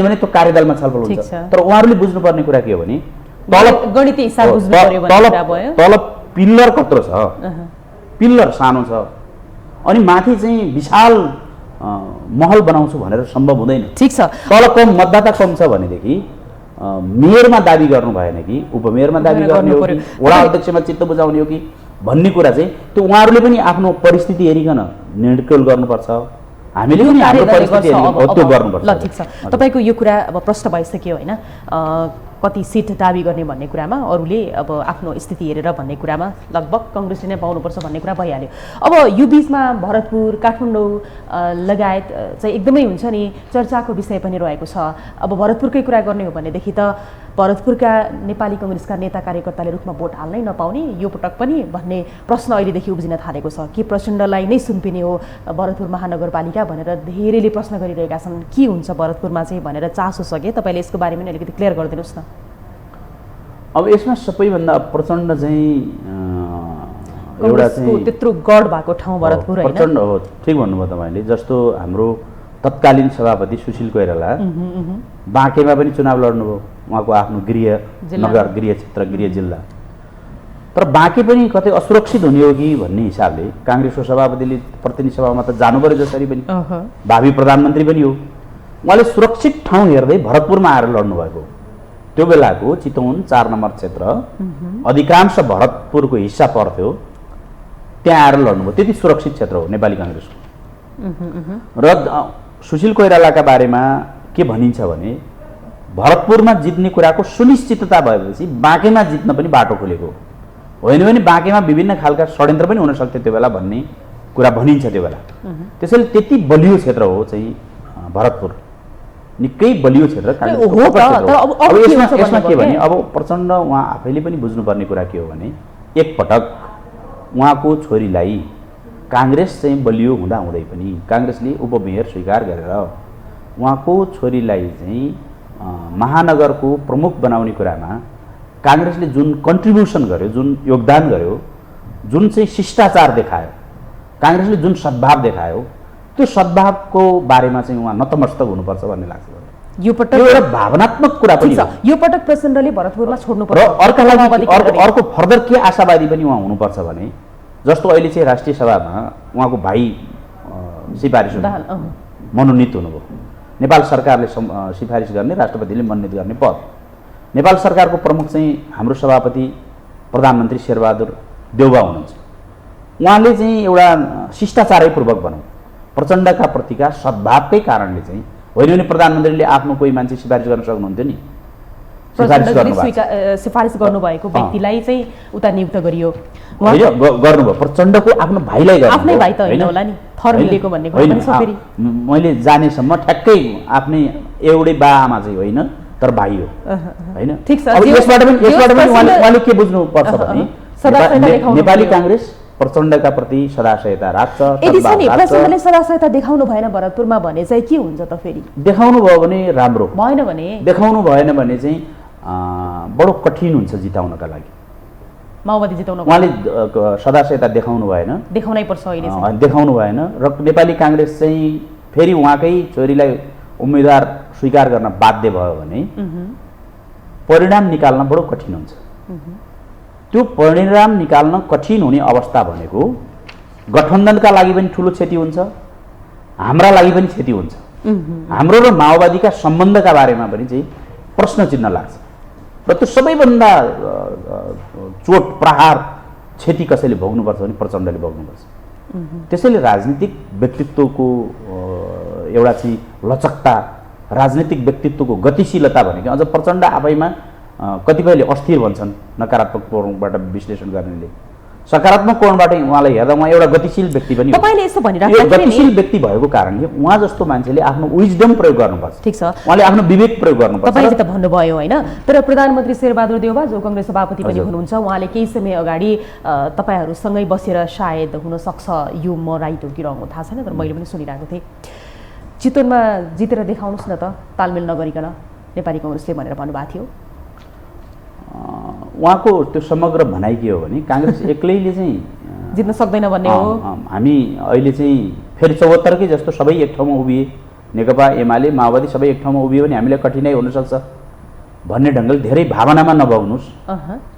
Speaker 2: भने त्यो कार्यदलमा छलफल हुन्छ। तर उहाँहरूले बुझ्नुपर्ने कुरा के हो भने तल पिल्लर कत्रो छ, पिल्लर सानो छ, अनि माथि चाहिँ विशाल महल बनाउँछु भनेर सम्भव हुँदैन।
Speaker 1: ठिक छ,
Speaker 2: तल कम मतदाता कम छ भनेदेखि मेयरमा दाबी गर्नु भएन कि उपमेयरमा दाबी गर्ने हो कि वडा अध्यक्षमा चित्त बुझाउने हो कि भन्ने कुरा चाहिँ त्यो उहाँहरूले पनि आफ्नो परिस्थिति हेरिकन निर्णय गर्नुपर्छ। हामीले पनि हाम्रो परिस्थिति हेरिकन त्यो गर्नुपर्छ।
Speaker 1: ल ठिक छ, तपाईँको यो कुरा अब प्रश्न भइसक्यो होइन, कति सिट दाबी गर्ने भन्ने कुरामा अरूले अब आफ्नो स्थिति हेरेर भन्ने कुरामा लगभग काङ्ग्रेसले नै पाउनुपर्छ भन्ने कुरा भइहाल्यो। अब यो बिचमा भरतपुर काठमाडौँ लगायत चाहिँ एकदमै हुन्छ नि चर्चाको विषय पनि रहेको छ। अब भरतपुरकै कुरा गर्ने हो भनेदेखि त भरतपुरका नेपाली कङ्ग्रेसका नेता कार्यकर्ताले रुखमा भोट हाल्नै नपाउने यो पटक पनि भन्ने प्रश्न अहिलेदेखि उब्जिन थालेको छ। के प्रचण्डलाई नै सुम्पिने हो भरतपुर महानगरपालिका भनेर धेरैले प्रश्न गरिरहेका छन्। के हुन्छ भरतपुरमा चाहिँ भनेर चासो छ कि तपाईँले यसको बारेमा पनि अलिकति क्लियर गरिदिनुहोस् न।
Speaker 2: अब यसमा सबैभन्दा प्रचण्ड चाहिँ एउटा चाहिँ
Speaker 1: त्यत्रो गढ भएको ठाउँ भरतपुर होइन?
Speaker 2: प्रचण्ड हो, ठिक भन्नुभयो तपाईँले। जस्तो हाम्रो तत्कालीन सभापति सुशील कोइराला बाँकेमा पनि चुनाव लड्नुभयो, उहाँको आफ्नो गृह नगर, गृह क्षेत्र, गृह जिल्ला। तर बाँके पनि कतै असुरक्षित हुने हो कि भन्ने हिसाबले काङ्ग्रेसको सभापतिले प्रतिनिधि सभामा त जानु पर्यो, जसरी पनि भावी प्रधानमन्त्री पनि हो, उहाँले सुरक्षित ठाउँ हेर्दै भरतपुरमा आएर लड्नु भएको। त्यो बेलाको चितवन 4 नम्बर क्षेत्र अधिकांश भरतपुरको हिस्सा पर्थ्यो, त्यहाँ आएर लड्नुभयो। त्यति सुरक्षित क्षेत्र हो नेपाली काङ्ग्रेसको। र सुशील कोइरालाका बारेमा के भनिन्छ भने भरतपुरमा जित्ने कुराको सुनिश्चितता भएपछि बाँकेमा जित्न पनि बाटो खुलेको होइन भने बाँकेमा विभिन्न खालका षड्यन्त्र पनि हुन सक्थ्यो त्यो बेला भन्ने कुरा भनिन्छ त्यो बेला। त्यसैले त्यति बलियो क्षेत्र हो चाहिँ भरतपुर, निकै बलियो क्षेत्र। यसमा के भने अब प्रचण्ड उहाँ आफैले पनि बुझ्नुपर्ने कुरा के हो भने एकपटक उहाँको छोरीलाई काङ्ग्रेस चाहिँ बलियो हुँदाहुँदै पनि काङ्ग्रेसले उपमेयर स्वीकार गरेर उहाँको छोरीलाई चाहिँ महानगरको प्रमुख बनाउने कुरामा काङ्ग्रेसले जुन कन्ट्रिब्युसन गर्यो, जुन योगदान गर्यो, जुन चाहिँ शिष्टाचार देखायो, काङ्ग्रेसले जुन सद्भाव देखायो, त्यो सद्भावको बारेमा चाहिँ उहाँ नतमस्तक हुनुपर्छ भन्ने लाग्छ।
Speaker 1: यो पटक
Speaker 2: एउटा भावनात्मक कुरा पनि हो।
Speaker 1: यो पटक प्रचण्डले भरतपुरमा छोड्नुपर्छ।
Speaker 2: अर्को फर्दर के आशावादी पनि उहाँ हुनुपर्छ भने जस्तो अहिले चाहिँ राष्ट्रिय सभामा उहाँको भाइ सिपारिस मनोनित हुनुभयो। नेपाल सरकारले सिफारिस गर्ने, राष्ट्रपतिले मनोनित गर्ने पद। नेपाल सरकारको प्रमुख चाहिँ हाम्रो सभापति प्रधानमन्त्री शेरबहादुर देउवा हुनुहुन्छ। उहाँले चाहिँ एउटा शिष्टाचारैपूर्वक भनौँ प्रचण्डका प्रतिका सद्भावकै कारणले चाहिँ होइन भने प्रधानमन्त्रीले आफ्नो कोही मान्छे सिफारिस गर्न सक्नुहुन्थ्यो नि,
Speaker 1: सिफारिस गर्नुभएको व्यक्तिलाई चाहिँ उता नियुक्त गरियो
Speaker 2: गर्नुभयो। प्रचण्डको आफ्नो भाइलाई
Speaker 1: आफ्नै भाइ त होइन होला नि, थर मिलेको भन्ने कुरा पनि छ फेरि।
Speaker 2: मैले जानेसम्म ठ्याक्कै आफ्नै एउटै बा आमा चाहिँ होइन, तर भाइ हो होइन।
Speaker 1: ठिक छ।
Speaker 2: अब यसबाट पनि उहाँले के बुझ्नुपर्छ भने नेपाली काङ्ग्रेस प्रचण्डका प्रति सदाशयता राख्छ।
Speaker 1: यदि छ नि प्रचण्डले सदाशयता देखाउनु भएन भरतपुरमा भने चाहिँ के हुन्छ त फेरि?
Speaker 2: देखाउनु भयो भने राम्रो,
Speaker 1: भएन भने
Speaker 2: देखाउनु भएन भने चाहिँ बडो कठिन हुन्छ जिताउनका लागि।
Speaker 1: माओवादी जिताउन
Speaker 2: उहाँले सदाशयता देखाउनु भएन,
Speaker 1: देखाउनै पर्छ अहिले चाहिँ।
Speaker 2: देखाउनु भएन र नेपाली काङ्ग्रेस चाहिँ फेरि उहाँकै छोरीलाई उम्मेदवार स्वीकार गर्न बाध्य भयो भने परिणाम निकाल्न बडो कठिन हुन्छ। त्यो परिणाम निकाल्न कठिन हुने अवस्था भनेको गठबन्धनका लागि पनि ठुलो क्षति हुन्छ, हाम्रा लागि पनि क्षति हुन्छ। हाम्रो र माओवादीका सम्बन्धका बारेमा पनि चाहिँ प्रश्न चिन्ह लाग्छ र त्यो सबैभन्दा चोट प्रहार क्षति कसैले भोग्नुपर्छ भने प्रचण्डले भोग्नुपर्छ। त्यसैले राजनीतिक व्यक्तित्वको एउटा चाहिँ लचकता, राजनीतिक व्यक्तित्वको गतिशीलता भनेको अझ प्रचण्ड आफैमा कतिपयले अस्थिर भन्छन् नकारात्मक कोणबाट विश्लेषण गर्नेले। सकारात्मक कोणबाट उहाँलाई हेर्दा उहाँ एउटा गतिशील व्यक्ति पनि हो।
Speaker 1: तपाईले यसो भनिराख्नु
Speaker 2: गतिशील व्यक्ति भएको कारणले उहाँ जस्तो मान्छेले आफ्नो विजडम प्रयोग गर्नुपर्छ।
Speaker 1: ठीक छ,
Speaker 2: उहाँले आफ्नो विवेक प्रयोग गर्नुपर्छ।
Speaker 1: तपाईले त भन्नुभयो हैन, तर प्रधानमन्त्री शेरबहादुर देउवा जो कांग्रेस सभापति पनि हुनुहुन्छ, उहाँले केही समय अगाडि तपाईहरुसँगै बसेर सायद हुन सक्छ यो म राइट हो कि रङ हो थाहा छैन, तर मैले पनि सुनिरहेको थिएँ, चितवनमा जितेर देखाउनुस् न त तालमेल नगरिकन नेपाली कांग्रेसले भनेर भन्नुभएको थियो।
Speaker 2: उहाँको त्यो समग्र भनाइ के हो भने कांग्रेस एक्लैले चाहिँ
Speaker 1: जित्न सक्दैन भन्ने हो।
Speaker 2: हामी अहिले चाहिँ फेरि 74कै जस्तो सबै एक ठाउँमा उभिए, नेकपा एमाले माओवादी सबै एक ठाउँमा उभियो भने हामीलाई कठिनाइ हुन सक्छ भन्ने ढङ्गले धेरै भावनामा नभउनुस्,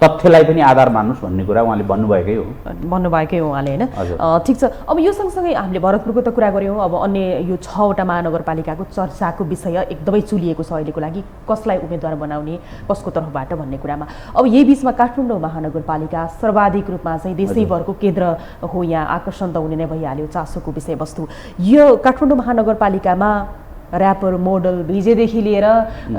Speaker 2: तथ्यलाई पनि आधार मान्नुस् भन्ने कुरा उहाँले भन्नुभएकै हो
Speaker 1: उहाँले हैन। ठीक छ, अब यो सँगसँगै हामीले भरतपुरको त कुरा गर्यौँ, अब अन्य यो 6वटा महानगरपालिकाको चर्चाको विषय एकदमै चुलिएको छ अहिलेको लागि, कसलाई उम्मेदवार बनाउने कसको तर्फबाट भन्ने कुरामा। अब यही बीचमा काठमाडौँ महानगरपालिका सर्वाधिक रूपमा चाहिँ देशैभरको केन्द्र हो, यहाँ आकर्षण त हुने नै भइहाल्यो, चासोको विषयवस्तु। यो काठमाडौँ महानगरपालिकामा र्यापर मोडल भिजेदेखि लिएर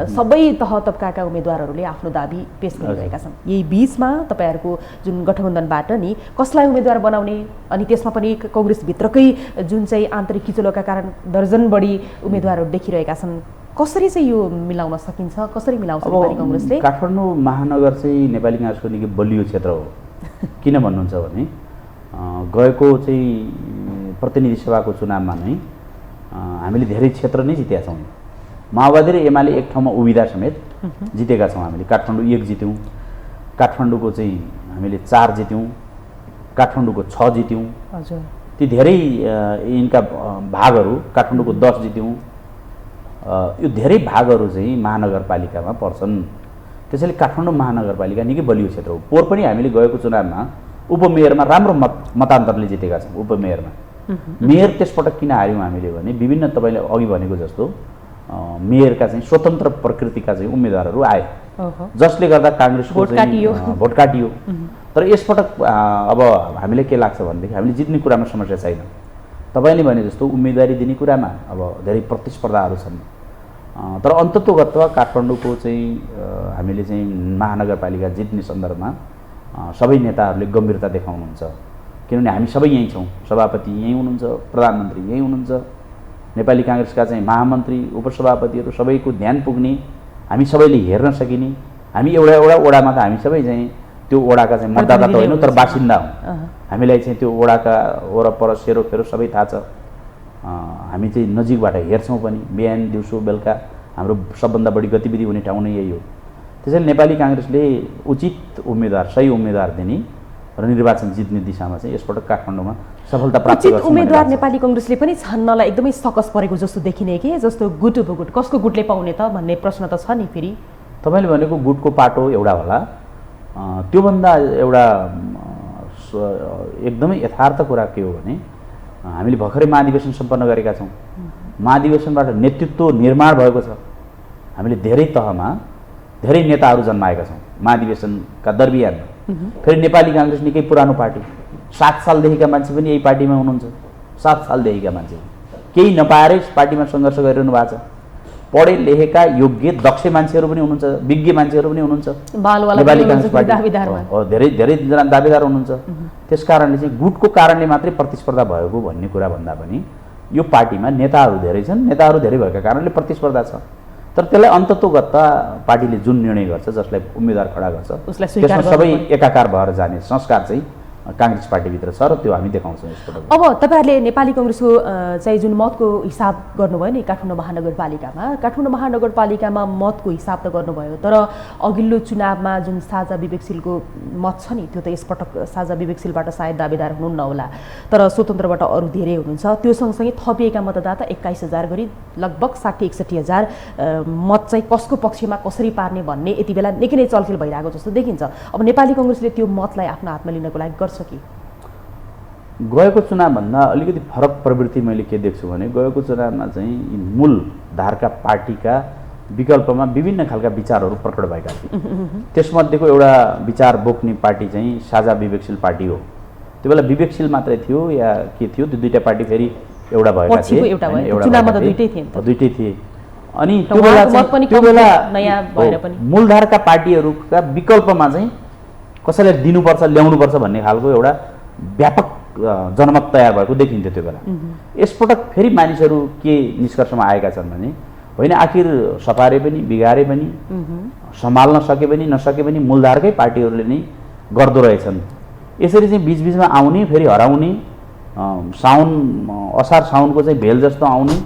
Speaker 1: सबै तह तबकाका उम्मेदवारहरूले आफ्नो दाबी पेश गरिरहेका छन्। यही बीचमा तपाईहरुको जुन गठबन्धनबाट नि कसलाई उम्मेदवार बनाउने, अनि त्यसमा पनि कांग्रेसभित्रकै जुन चाहिँ आन्तरिक किचलोका कारण दर्जन बढी उम्मेदवारहरू देखिरहेका छन्, कसरी चाहिँ यो मिलाउन सकिन्छ, कसरी मिलाउँछ नेपाली कांग्रेसले?
Speaker 2: काठमाडौँ महानगर चाहिँ नेपाली कांग्रेसको निकै बलियो क्षेत्र हो। किन भन्नुहुन्छ भने गएको चाहिँ प्रतिनिधि सभाको चुनावमा नै हामीले धेरै क्षेत्र नै जितेका छौँ। माओवादी र एमाले एक ठाउँमा उभिँदा समेत जितेका छौँ हामीले। काठमाडौँ 1 जित्यौँ, काठमाडौँको चाहिँ हामीले 4 जित्यौँ, काठमाडौँको 6 जित्यौँ।
Speaker 1: हजुर,
Speaker 2: ती धेरै यिनका भागहरू, काठमाडौँको 10 जित्यौँ। यो धेरै भागहरू चाहिँ महानगरपालिकामा पर्छन्। त्यसैले काठमाडौँ महानगरपालिका निकै बलियो क्षेत्र हो। पोहोर पनि हामीले गएको चुनावमा उपमेयरमा राम्रो मतान्तरले जितेका छौँ। उपमेयरमा मेयर त्यसपटक किन हार्यौँ हामीले भने विभिन्न तपाईँले अघि भनेको जस्तो मेयरका चाहिँ स्वतन्त्र प्रकृतिका चाहिँ उम्मेदवारहरू आए, जसले गर्दा कांग्रेसको भोट काटियो। तर यसपटक अब हामीलाई के लाग्छ भनेदेखि हामीले जित्ने कुरामा समस्या छैन। तपाईँले भने जस्तो उम्मेदवारी दिने कुरामा अब धेरै प्रतिस्पर्धाहरू छन्, तर अन्ततोगत्वा काठमाडौँको चाहिँ हामीले चाहिँ महानगरपालिका जित्ने सन्दर्भमा सबै नेताहरूले गम्भीरता देखाउनुहुन्छ। किनभने हामी सबै यहीँ छौँ, सभापति यहीँ हुनुहुन्छ, प्रधानमन्त्री यहीँ हुनुहुन्छ, नेपाली कांग्रेसका चाहिँ महामन्त्री उपसभापतिहरू सबैको ध्यान पुग्ने, हामी सबैले हेर्न सकिने, हामी एउटा वडामा त हामी सबै चाहिँ त्यो वडाका चाहिँ मतदाता त होइनौँ तर बासिन्दा हौँ। हामीलाई चाहिँ त्यो वडाका वरपर सेरोफेरो सबै थाहा छ। हामी चाहिँ नजिकबाट हेर्छौँ पनि, बिहान दिउँसो बेलुका हाम्रो सबभन्दा बढी गतिविधि हुने ठाउँ नै यही हो। त्यसैले नेपाली कांग्रेसले उचित उम्मेदवार, सही उम्मेदवार दिने र निर्वाचन जित्ने दिशामा चाहिँ यसपटक काठमाडौँमा सफलता प्राप्त गर्छ।
Speaker 1: उम्मेदवार नेपाली कांग्रेसले पनि छान्नलाई एकदमै सकस परेको जस्तो देखिने के, जस्तो गुट उपगुट कसको गुटले पाउने त भन्ने प्रश्न त छ नि। फेरि
Speaker 2: तपाईँले भनेको गुटको पाटो एउटा होला, त्योभन्दा एउटा एकदमै यथार्थ कुरा के हो भने हामीले भर्खरै महाधिवेशन सम्पन्न गरेका छौँ। महाधिवेशनबाट नेतृत्व निर्माण भएको छ। हामीले धेरै तहमा धेरै नेताहरू जन्माएका छौँ महाधिवेशनका दरमियानमा। फेरि नेपाली काङ्ग्रेस निकै पुरानो पार्टी, 7 सालदेखिका मान्छे पनि यही पार्टीमा हुनुहुन्छ। 7 सालदेखिका मान्छे केही नपाएरै पार्टीमा सङ्घर्ष गरिरहनु भएको छ। पढे लेखेका योग्य दक्ष मान्छेहरू पनि हुनुहुन्छ, विज्ञ मान्छेहरू पनि हुनुहुन्छ नेपाली काङ्ग्रेस पार्टी। धेरै धेरैजना दावेदार हुनुहुन्छ। त्यस कारणले चाहिँ गुटको कारणले मात्रै प्रतिस्पर्धा भएको भन्ने कुरा भन्दा पनि यो पार्टीमा नेताहरू धेरै छन्, नेताहरू धेरै भएका कारणले प्रतिस्पर्धा छ। तर त्यसलाई अन्ततोगत पार्टीले जुन निर्णय गर्छ, जसलाई उम्मेदवार खडा गर्छ, त्यसमा सबै एकाकार भएर जाने संस्कार चाहिँ काङ्ग्रेस पार्टीभित्र छ र त्यो हामी देखाउँछौँ यसपटक।
Speaker 1: अब तपाईँहरूले नेपाली कङ्ग्रेसको चाहिँ जुन मतको हिसाब गर्नुभयो नि काठमाडौँ महानगरपालिकामा मतको हिसाब त गर्नुभयो, तर अघिल्लो चुनावमा जुन साझा विवेकशीलको मत छ नि, त्यो त यसपटक साझा विवेकशीलबाट सायद दावेदार हुनुहुन्न होला, तर स्वतन्त्रबाट अरू धेरै हुनुहुन्छ। त्यो सँगसँगै थपिएका मतदाता 21,000 गरी लगभग 60-61,000 मत चाहिँ कसको पक्षमा कसरी पार्ने भन्ने यति बेला निकै नै चलखेल भइरहेको जस्तो देखिन्छ। अब नेपाली कङ्ग्रेसले त्यो मतलाई आफ्नो हातमा लिनको लागि गर्छ कि?
Speaker 2: गएको चुनावभन्दा अलिकति फरक प्रवृत्ति मैले के देख्छु भने, गएको चुनावमा चाहिँ मूल धारका पार्टीका विकल्पमा विभिन्न खालका विचारहरू प्रकट भएका थिए। त्यसमध्येको एउटा विचार बोक्ने पार्टी चाहिँ साझा विवेकशील पार्टी हो। त्यो बेला विवेकशील मात्रै थियो या के थियो, त्यो दुईटा पार्टी फेरि एउटा भएका थिए, दुईटै थिए। अनि त्यो बेला मूलधारका पार्टीहरूका विकल्पमा चाहिँ कसैलाई दिनुपर्छ ल्याउनुपर्छ भन्ने खालको एउटा व्यापक जनमत तयार भएको देखिन्थ्यो त्यो बेला। यसपटक फेरि मानिसहरू के निष्कर्षमा आएका छन् भने, होइन आखिर सपारे पनि बिगारे पनि सम्हाल्न सके पनि नसके पनि मूलधारकै पार्टीहरूले नै गर्दो रहेछन्। यसरी चाहिँ बिचबिचमा आउने फेरि हराउने, असार साउनको चाहिँ भेल जस्तो आउने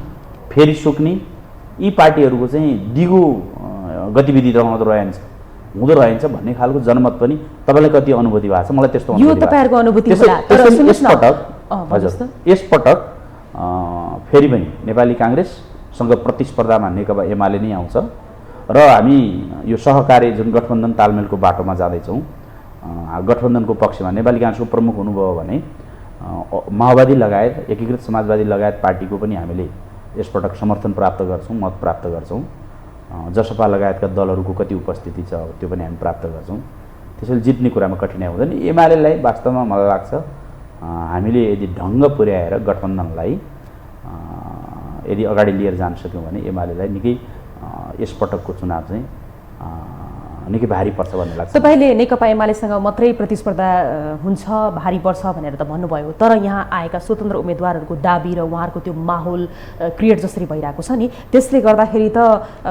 Speaker 2: फेरि सुक्ने, यी पार्टीहरूको चाहिँ दिगो गतिविधि हुँदो रहन्छ भन्ने खालको जनमत पनि तपाईँलाई कति अनुभूति भएको छ? मलाई त्यस्तो यसपटक फेरि पनि नेपाली काङ्ग्रेससँग प्रतिस्पर्धामा नेकपा एमाले नै आउँछ र हामी यो सहकारी जुन गठबन्धन तालमेलको बाटोमा जाँदैछौँ, गठबन्धनको पक्षमा नेपाली काङ्ग्रेसको प्रमुख हुनुभयो भने माओवादी लगायत एकीकृत समाजवादी लगायत पार्टीको पनि हामीले यसपटक समर्थन प्राप्त गर्छौँ, मत प्राप्त गर्छौँ। जसपा लगायतका दलहरूको कति उपस्थिति छ त्यो पनि हामी प्राप्त गर्छौँ। त्यसैले जित्ने कुरामा कठिनाइ हुँदैन। एमालेलाई वास्तवमा मलाई लाग्छ हामीले यदि ढङ्ग पुर्याएर गठबन्धनलाई यदि अगाडि लिएर जान सक्यौँ भने एमालेलाई निकै यसपटकको चुनाव चाहिँ निकै भारी पर्छ भन्ने लाग्छ।
Speaker 1: तपाईँले नेकपा एमालेसँग मात्रै प्रतिस्पर्धा हुन्छ, भारी पर्छ भनेर त भन्नुभयो, तर यहाँ आएका स्वतन्त्र उम्मेदवारहरूको दाबी र उहाँहरूको त्यो माहौल क्रिएट जसरी भइरहेको छ नि, त्यसले गर्दाखेरि त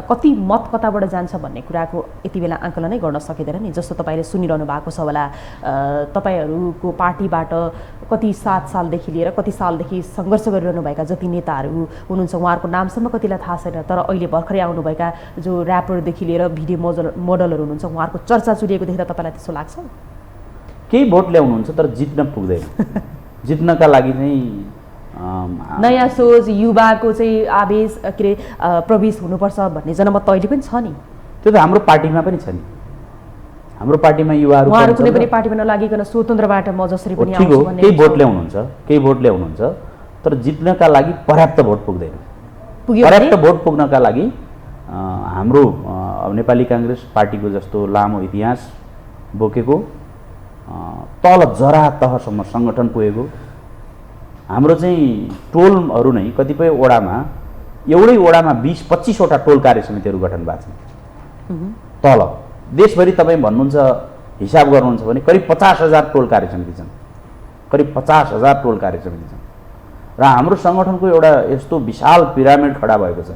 Speaker 1: कति मत कताबाट जान्छ भन्ने कुराको यति बेला आकलनै गर्न सकिँदैन नि। जस्तो तपाईँले सुनिरहनु भएको छ होला, तपाईँहरूको पार्टीबाट कति 7 सालदेखि लिएर कति सालदेखि सङ्घर्ष गरिरहनुभएका जति नेताहरू हुनुहुन्छ, उहाँहरूको नामसम्म कतिलाई थाहा छैन, तर अहिले भर्खरै आउनुभएका जो ऱ्यापरदेखि लिएर भिडियो मोडलहरू हुनुहुन्छ, उहाँहरूको चर्चा चुलिएको देखेर तपाईँलाई त्यस्तो लाग्छ?
Speaker 2: केही भोट ल्याउनुहुन्छ तर जित्न पुग्दैन। जित्नका लागि चाहिँ
Speaker 1: नयाँ सोच, युवाको चाहिँ आवेश के अरे प्रवेश हुनुपर्छ भन्ने जनमत अहिले पनि छ नि।
Speaker 2: त्यो त हाम्रो पार्टीमा पनि छ नि। हाम्रो पार्टीमा युवाहरू
Speaker 1: कुनै पनि पार्टीमा नलागिकन स्वतन्त्रबाट म जसरी पनि
Speaker 2: आउँछु भन्ने केही भोट ल्याउनुहुन्छ तर जित्नका लागि पर्याप्त भोट पुग्दैन। पर्याप्त भोट पुग्नका लागि हाम्रो नेपाली काङ्ग्रेस पार्टीको जस्तो लामो इतिहास बोकेको तल जरा तहसम्म सङ्गठन पुगेको हाम्रो चाहिँ टोलहरू नै कतिपय वडामा एउटै वडामा 20-25 वटा टोल कार्य समितिहरू गठन भएको छन्। तल देशभरि तपाईँ भन्नुहुन्छ हिसाब गर्नुहुन्छ भने करिब 50,000 टोल कार्य समिति छन्, करिब 50,000 टोल कार्य समिति छन् र हाम्रो सङ्गठनको एउटा यस्तो विशाल पिरामिड खडा भएको छ।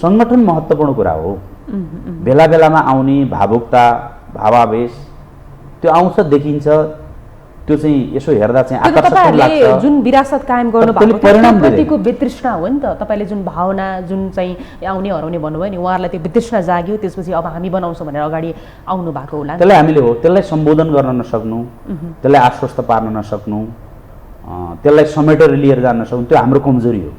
Speaker 2: सङ्गठन महत्त्वपूर्ण कुरा हो। बेला बेलामा आउने भावुकता, भावावेश त्यो आउँछ, देखिन्छ, त्यो चाहिँ यसो हेर्दा चाहिँ आकर्षक लाग्छ।
Speaker 1: जुन विरासत कायम गर्नुभएको प्रतिको वितृष्णा हो नि त। तपाईँले जुन भावना जुन चाहिँ आउने हराउने भन्नुभयो नि, उहाँहरूलाई त्यो वितृष्णा जाग्यो, त्यसपछि अब हामी बनाउँछौँ भनेर अगाडि आउनु भएको होला।
Speaker 2: त्यसलाई हामीले त्यसलाई सम्बोधन गर्न नसक्नु, त्यसलाई आश्वस्त पार्न नसक्नु, त्यसलाई समेटेर लिएर जान नसक्नु, त्यो हाम्रो कमजोरी हो।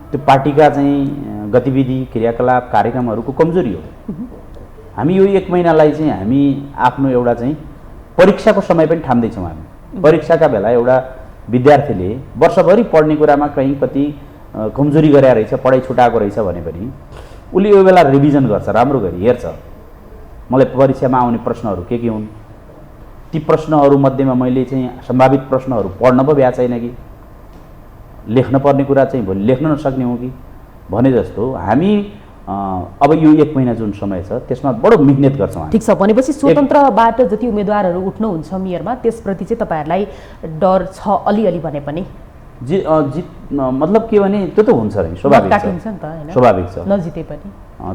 Speaker 2: त्यो पार्टीका चाहिँ गतिविधि, क्रियाकलाप, कार्यक्रमहरूको कमजोरी हो। हामी यो 1 महिनालाई चाहिँ हामी आफ्नो एउटा चाहिँ परीक्षाको समय पनि ठान्दैछौँ। हामी परीक्षाका बेला एउटा विद्यार्थीले वर्षभरि पढ्ने कुरामा कहीँ कति कमजोरी गरे रहेछ, पढाइ छुटाएको रहेछ भने पनि उसले यो बेला रिभिजन गर्छ, राम्रो गरी हेर्छ मलाई परीक्षामा आउने प्रश्नहरू के हुन्, ती प्रश्नहरू मध्येमा मैले चाहिँ सम्भावित प्रश्नहरू पढ्न पो भ्या छैन कि लेख्न पर्ने कुरा चाहिँ भोलि लेख्न नसक्ने हो कि भने जस्तो हामी अब यो 1 महिना जुन समय छ त्यसमा बडो मिहिनेत गर्छौँ।
Speaker 1: ठिक छ, भनेपछि स्वतन्त्रबाट जति उम्मेदवारहरू उठ्नुहुन्छ मेयरमा त्यसप्रति चाहिँ तपाईँहरूलाई डर छ अलिअलि भने पनि?
Speaker 2: मतलब के भने त्यो त हुन्छ नि, स्वाभाविक छ, स्वाभाविक छ,
Speaker 1: नजिते पनि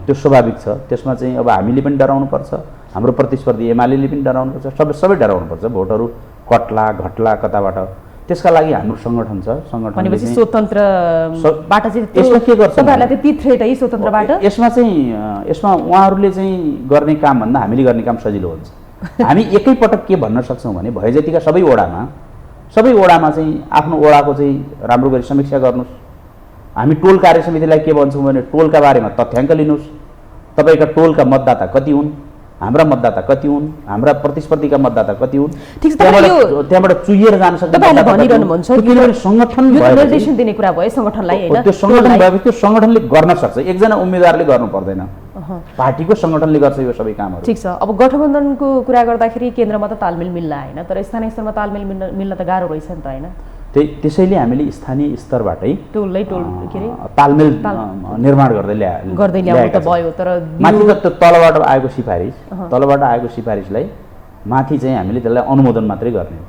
Speaker 2: त्यो स्वाभाविक छ। त्यसमा चाहिँ अब हामीले पनि डराउनुपर्छ, हाम्रो प्रतिस्पर्धी एमाले पनि डराउनुपर्छ, सबै डराउनुपर्छ, भोटहरू कट्ला घट्ला कताबाट। त्यसका लागि हाम्रो सङ्गठन छ, सङ्गठन
Speaker 1: भनेपछि स्वतन्त्रबाट चाहिँ
Speaker 2: यसमा के गर्छ
Speaker 1: तपाईहरुलाई त्यति थ्रेट है स्वतन्त्रबाट?
Speaker 2: यसमा उहाँहरूले चाहिँ गर्ने काम भन्दा हामीले गर्ने काम सजिलो हुन्छ। हामी एकैपटक के भन्न सक्छौँ भने भए जतिका सबै वडामा चाहिँ आफ्नो वडाको चाहिँ राम्रो गरी समीक्षा गर्नुहोस्। हामी टोल कार्य समितिलाई के भन्छौँ भने टोलका बारेमा तथ्याङ्क लिनुहोस्, तपाईँका टोलका मतदाता कति हुन्, हाम्रा मतदाता कति हुन्, हाम्रा प्रतिस्पर्धीका मतदाता कति हुन्, त्यहाँबाट चुहिएर जान सक्छ।
Speaker 1: तपाईहरुले भनिरहनुहुन्छ
Speaker 2: किनभने सङ्गठन
Speaker 1: निर्देशन दिने कुरा भयो सङ्गठनलाई हैन,
Speaker 2: त्यो सङ्गठन भएपछि त्यो सङ्गठनले गर्न सक्छ, एकजना उम्मेदवारले गर्नु पर्दैन, पार्टीको सङ्गठनले गर्छ यो सबै कामहरू।
Speaker 1: ठिक छ, अब गठबन्धनको कुरा गर्दाखेरि केन्द्रमा त तालमेल मिल्न हैन, तर स्थानीय स्तरमा तालमेल मिल्न त गाह्रो रहेछ नि त हैन?
Speaker 2: त्यसैले हामीले स्थानीय स्तरबाटै
Speaker 1: तालमेल
Speaker 2: निर्माण गर्दै ल्याएको
Speaker 1: त भयो। तर
Speaker 2: माथि त तलबाट आएको सिफारिसलाई माथि चाहिँ हामीले त्यसलाई अनुमोदन मात्रै गर्ने हो,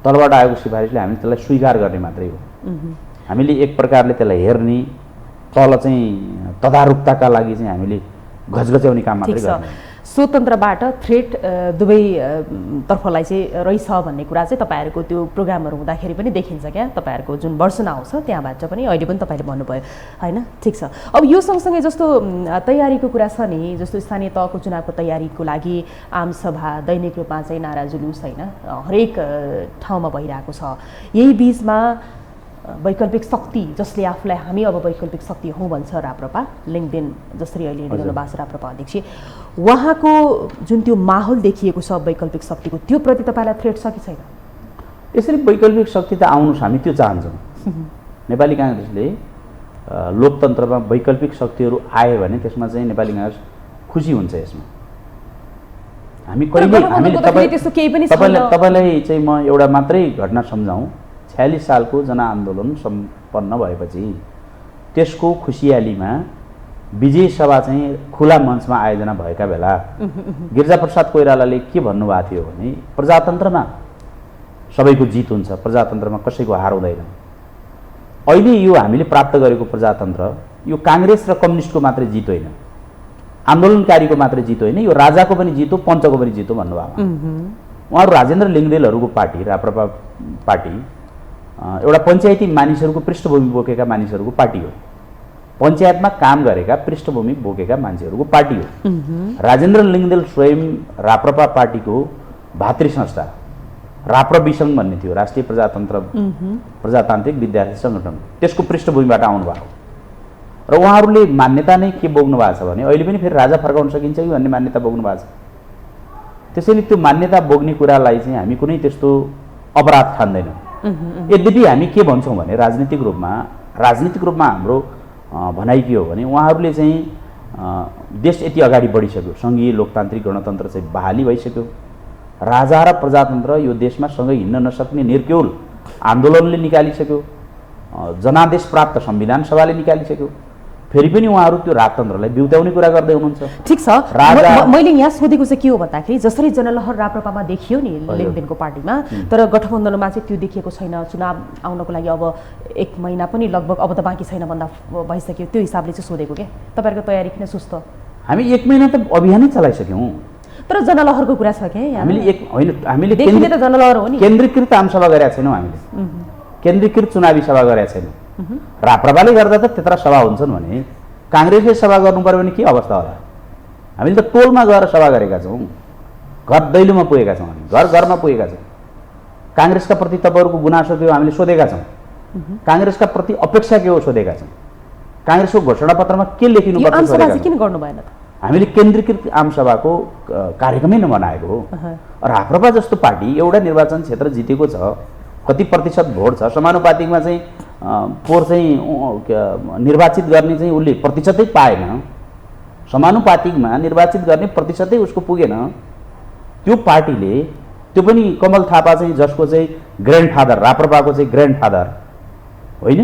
Speaker 2: तलबाट आएको सिफारिसले हामीले त्यसलाई स्वीकार गर्ने मात्रै हो। हामीले एक प्रकारले त्यसलाई हेर्ने, तल चाहिँ तदारुकताका लागि चाहिँ हामीले घचघच्याउने काम मात्रै गर्ने।
Speaker 1: स्वतन्त्रबाट थ्रेट दुवै तर्फलाई चाहिँ रहेछ भन्ने कुरा चाहिँ तपाईँहरूको त्यो प्रोग्रामहरू हुँदाखेरि पनि देखिन्छ क्या, तपाईँहरूको जुन वर्षन आउँछ त्यहाँबाट पनि अहिले पनि तपाईँले भन्नुभयो होइन? ठिक छ, अब यो सँगसँगै जस्तो तयारीको कुरा छ नि, जस्तो स्थानीय तहको चुनावको तयारीको लागि आमसभा दैनिक रूपमा चाहिँ नारा जुलुस होइन हरेक ठाउँमा भइरहेको छ। यही बिचमा वैकल्पिक शक्ति जसले आफूलाई हामी अब वैकल्पिक शक्ति हौँ भन्छ राप्रपा, लिङ्कदेन जसरी अहिले हिँडिरहनु भएको छ राप्रपा अध्यक्ष, उहाँको जुन त्यो माहौल देखिएको छ वैकल्पिक शक्तिको, त्यो प्रति तपाईँलाई थ्रेट छ कि छैन?
Speaker 2: यसरी वैकल्पिक शक्ति त आउनुहोस्, हामी त्यो चाहन्छौँ। नेपाली काङ्ग्रेसले लोकतन्त्रमा वैकल्पिक शक्तिहरू आयो भने त्यसमा चाहिँ नेपाली काङ्ग्रेस खुसी हुन्छ। यसमा हामी तपाईँलाई चाहिँ म एउटा मात्रै घटना सम्झाउँ। 46 सालको जनआन्दोलन सम्पन्न भएपछि त्यसको खुसियालीमा विजय सभा चाहिँ खुला मञ्चमा आयोजना भएका बेला गिरिजाप्रसाद कोइरालाले के भन्नुभएको थियो भने प्रजातन्त्रमा सबैको जित हुन्छ, प्रजातन्त्रमा कसैको हार हुँदैन। अहिले यो हामीले प्राप्त गरेको प्रजातन्त्र यो काङ्ग्रेस र कम्युनिस्टको मात्रै जित होइन, आन्दोलनकारीको मात्रै जित होइन, यो राजाको पनि जित हो, पञ्चको पनि जित हो भन्नुभएको। उहाँहरू राजेन्द्र लिङ्गदेलहरूको पार्टी राप्रपा पार्टी एउटा पञ्चायती मानिसहरूको पृष्ठभूमि बोकेका मानिसहरूको पार्टी हो, पञ्चायतमा काम गरेका पृष्ठभूमि बोकेका मान्छेहरूको पार्टी हो। राजेन्द्र लिङ्गदेल स्वयं राप्रपा पार्टीको भातृ संस्था राप्रविसङ्घ भन्ने थियो, राष्ट्रिय प्रजातान्त्रिक विद्यार्थी सङ्गठन, त्यसको पृष्ठभूमिबाट आउनुभएको र उहाँहरूले मान्यता नै के बोक्नु भएको छ भने अहिले पनि फेरि राजा फर्काउन सकिन्छ कि भन्ने मान्यता बोक्नु भएको छ। त्यसैले त्यो मान्यता बोक्ने कुरालाई चाहिँ हामी कुनै त्यस्तो अपराध ठान्दैनौँ। यद्यपि हामी के भन्छौँ भने राजनीतिक रूपमा हाम्रो भनाइ के हो भने उहाँहरूले चाहिँ देश यति अगाडि बढिसक्यो, सङ्घीय लोकतान्त्रिक गणतन्त्र चाहिँ बहाली भइसक्यो, राजा र प्रजातन्त्र यो देशमा सँगै हिँड्न नसक्ने निर्क्युल आन्दोलनले निकालिसक्यो, जनादेश प्राप्त संविधान सभाले निकालिसक्यो, फेरि पनि उहाँहरू त्यो राजतन्त्रलाई बिउत्याउने कुरा गर्दै हुनुहुन्छ।
Speaker 1: ठिक छ, मैले यहाँ सोधेको चाहिँ के हो भन्दाखेरि जसरी जनलहर राप्रपामा देखियो नि लेनदेनको पार्टीमा, तर गठबन्धनमा चाहिँ त्यो देखिएको छैन। चुनाव आउनको लागि अब 1 महिना पनि लगभग अब त बाँकी छैन भन्दा भइसक्यो, त्यो हिसाबले चाहिँ सोधेको क्या तपाईँहरूको तयारी किन सुस्त?
Speaker 2: हामी 1 महिना त अभियानै चलाइसक्यौँ,
Speaker 1: तर जनलहरको कुरा छ क्या
Speaker 2: हामीले
Speaker 1: देखिने त जनलहर हो नि,
Speaker 2: केन्द्रीकृत आमसभा गरेका छैनौँ, हामीले केन्द्रीकृत चुनावी सभा गरेका छैनौँ। राप्रपाले गर्दा त त्यत्रा सभा हुन्छन् भने काङ्ग्रेसले सभा गर्नु पर्यो भने के अवस्था होला? हामीले त टोलमा गएर सभा गरेका छौँ, घर दैलोमा पुगेका छौँ, हामी घर घरमा पुगेका छौँ। काङ्ग्रेसका प्रति तपाईँहरूको गुनासो के हो हामीले सोधेका छौँ, काङ्ग्रेसका प्रति अपेक्षा के हो सोधेका छौँ, काङ्ग्रेसको घोषणापत्रमा के लेखिनुपर्छ
Speaker 1: किन गर्नु भएन त?
Speaker 2: हामीले केन्द्रीकृत आमसभाको कार्यक्रमै नबनाएको हो। राप्रपा जस्तो पार्टी एउटा निर्वाचन क्षेत्र जितेको छ, कति प्रतिशत भोट छ, समानुपातिकमा चाहिँ पोहोर चाहिँ निर्वाचित गर्ने चाहिँ उसले प्रतिशतै पाएन, समानुपातिकमा निर्वाचित गर्ने प्रतिशतै उसको पुगेन। त्यो पार्टीले, त्यो पनि कमल थापा चाहिँ जसको चाहिँ ग्रान्डफादर, राप्रपाको चाहिँ ग्रान्डफादर होइन,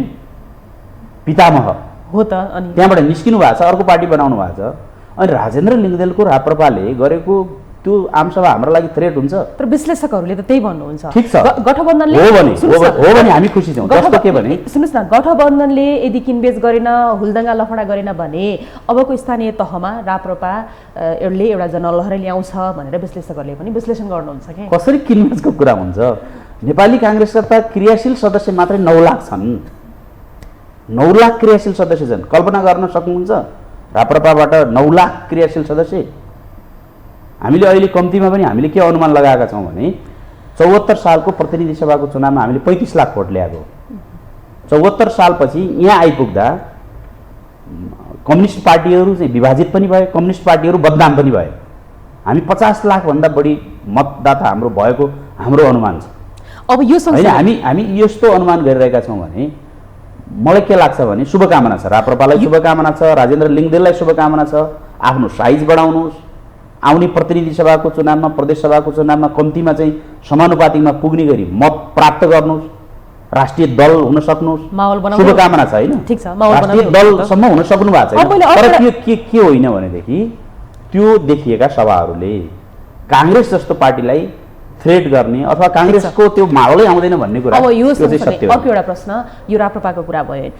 Speaker 2: पितामह
Speaker 1: हो त, अनि
Speaker 2: त्यहाँबाट निस्किनु भएको छ, अर्को पार्टी बनाउनु भएको छ। अनि राजेन्द्र लिङ्गदेलको राप्रपाले गरेको त्यो आमसभा हाम्रो लागि थ्रेट हुन्छ।
Speaker 1: तर विश्लेषकहरूले त त्यही भन्नुहुन्छ।
Speaker 2: ठिक छ,
Speaker 1: गठबन्धनले
Speaker 2: हो भने हामी खुसी छौँ। जस्तो के भने
Speaker 1: सुन्नुहोस् न, गठबन्धनले यदि किनबेच गरेन, हुलदङ्गा लफडा गरेन भने अबको स्थानीय तहमा राप्रपाले एउटा जनलहरै ल्याउँछ भनेर विश्लेषकहरूले पनि विश्लेषण गर्नुहुन्छ कि
Speaker 2: कसरी किनबेचको कुरा हुन्छ। नेपाली काङ्ग्रेसका त क्रियाशील सदस्य मात्रै 9 लाख छन्। 9 लाख क्रियाशील सदस्य छन्। कल्पना गर्न सक्नुहुन्छ राप्रपाबाट 9 लाख क्रियाशील सदस्य। हामीले अहिले कम्तीमा पनि हामीले के अनुमान लगाएका छौँ भने 74 सालको प्रतिनिधि सभाको चुनावमा हामीले 35 लाख भोट ल्याएको। 74 सालपछि यहाँ आइपुग्दा कम्युनिस्ट पार्टीहरू चाहिँ विभाजित पनि भए, कम्युनिस्ट पार्टीहरू बदनाम पनि भए। हामी 50 लाखभन्दा बढी मतदाता हाम्रो भएको हाम्रो अनुमान छ।
Speaker 1: अब यो
Speaker 2: होइन, हामी यस्तो अनुमान गरिरहेका छौँ भने मलाई के लाग्छ भने शुभकामना छ, राप्रपालाई शुभकामना छ, राजेन्द्र लिङ्गदेललाई शुभकामना छ। आफ्नो साइज बढाउनुहोस्, आउने प्रतिनिधि सभाको चुनावमा, प्रदेश सभाको चुनावमा कम्तीमा चाहिँ समानुपातिकमा पुग्ने गरी मत प्राप्त गर्नुहोस्, राष्ट्रिय दल हुन सक्नुहोस्, शुभकामना छ होइन।
Speaker 1: ठिक छ,
Speaker 2: राष्ट्रिय दलसम्म हुन सक्नु भएको छैन। तर त्यो के होइन भनेदेखि त्यो देखिएका सभाहरूले काङ्ग्रेस जस्तो पार्टीलाई थ्रेट गर्ने अथवा काङ्ग्रेसको त्यो माहौलै आउँदैन भन्ने कुरा
Speaker 1: अब यो
Speaker 2: सत्य हो।
Speaker 1: अर्को एउटा प्रश्न, यो राप्रपाको कुरा भयो,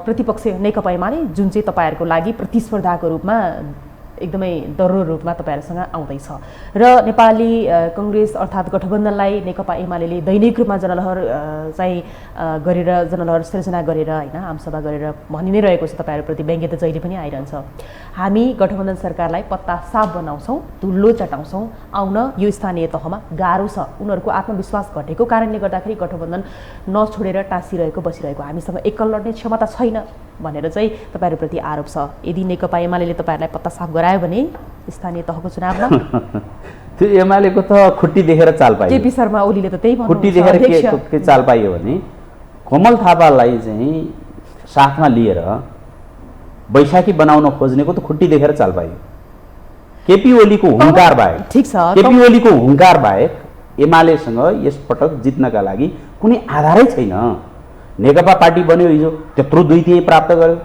Speaker 1: प्रतिपक्ष नेकपा एमाले जुन चाहिँ तपाईँहरूको लागि प्रतिस्पर्धाको रूपमा एकदमै दह्रो रूपमा तपाईँहरूसँग आउँदैछ र नेपाली कङ्ग्रेस अर्थात् गठबन्धनलाई नेकपा एमाले दैनिक रूपमा जनलहर चाहिँ गरेर, जनलहर सिर्जना गरेर होइन, आमसभा गरेर भनि नै रहेको छ। तपाईँहरूप्रति व्यङ्ग्य त जहिले पनि आइरहन्छ। हामी गठबन्धन सरकारलाई पत्ता साफ बनाउँछौँ, धुलो चटाउँछौँ, आउन यो स्थानीय तहमा गाह्रो छ। उनीहरूको आत्मविश्वास घटेको कारणले गर्दाखेरि गठबन्धन नछोडेर टाँसिरहेको बसिरहेको, हामीसँग एकल लड्ने क्षमता छैन भनेर चाहिँ तपाईँहरूप्रति आरोप छ। यदि नेकपा एमाले तपाईँहरूलाई पत्ता साफ गरायो भने स्थानीय तहको चुनावमा
Speaker 2: त्यो एमालेको त खुट्टी देखेर चाल पाइयो।
Speaker 1: केपी शर्मा ओलीले त त्यही भन्नुहुन्छ।
Speaker 2: खुट्टी देखेर के चाल पाइयो भने कमल थापालाई चाहिँ साथमा लिएर बैशाखी बनाउन खोज्नेको त खुट्टी देखेर चाल पाइयो। केपी ओलीको हुङ्कार बाहेक,
Speaker 1: ठिक छ,
Speaker 2: केपी ओलीको हुङ्कार बाहेक एमालेसँग यसपटक जित्नका लागि कुनै आधारै छैन। नेकपा पार्टी बन्यो, हिजो त्यत्रो 2/3 प्राप्त गर्यो।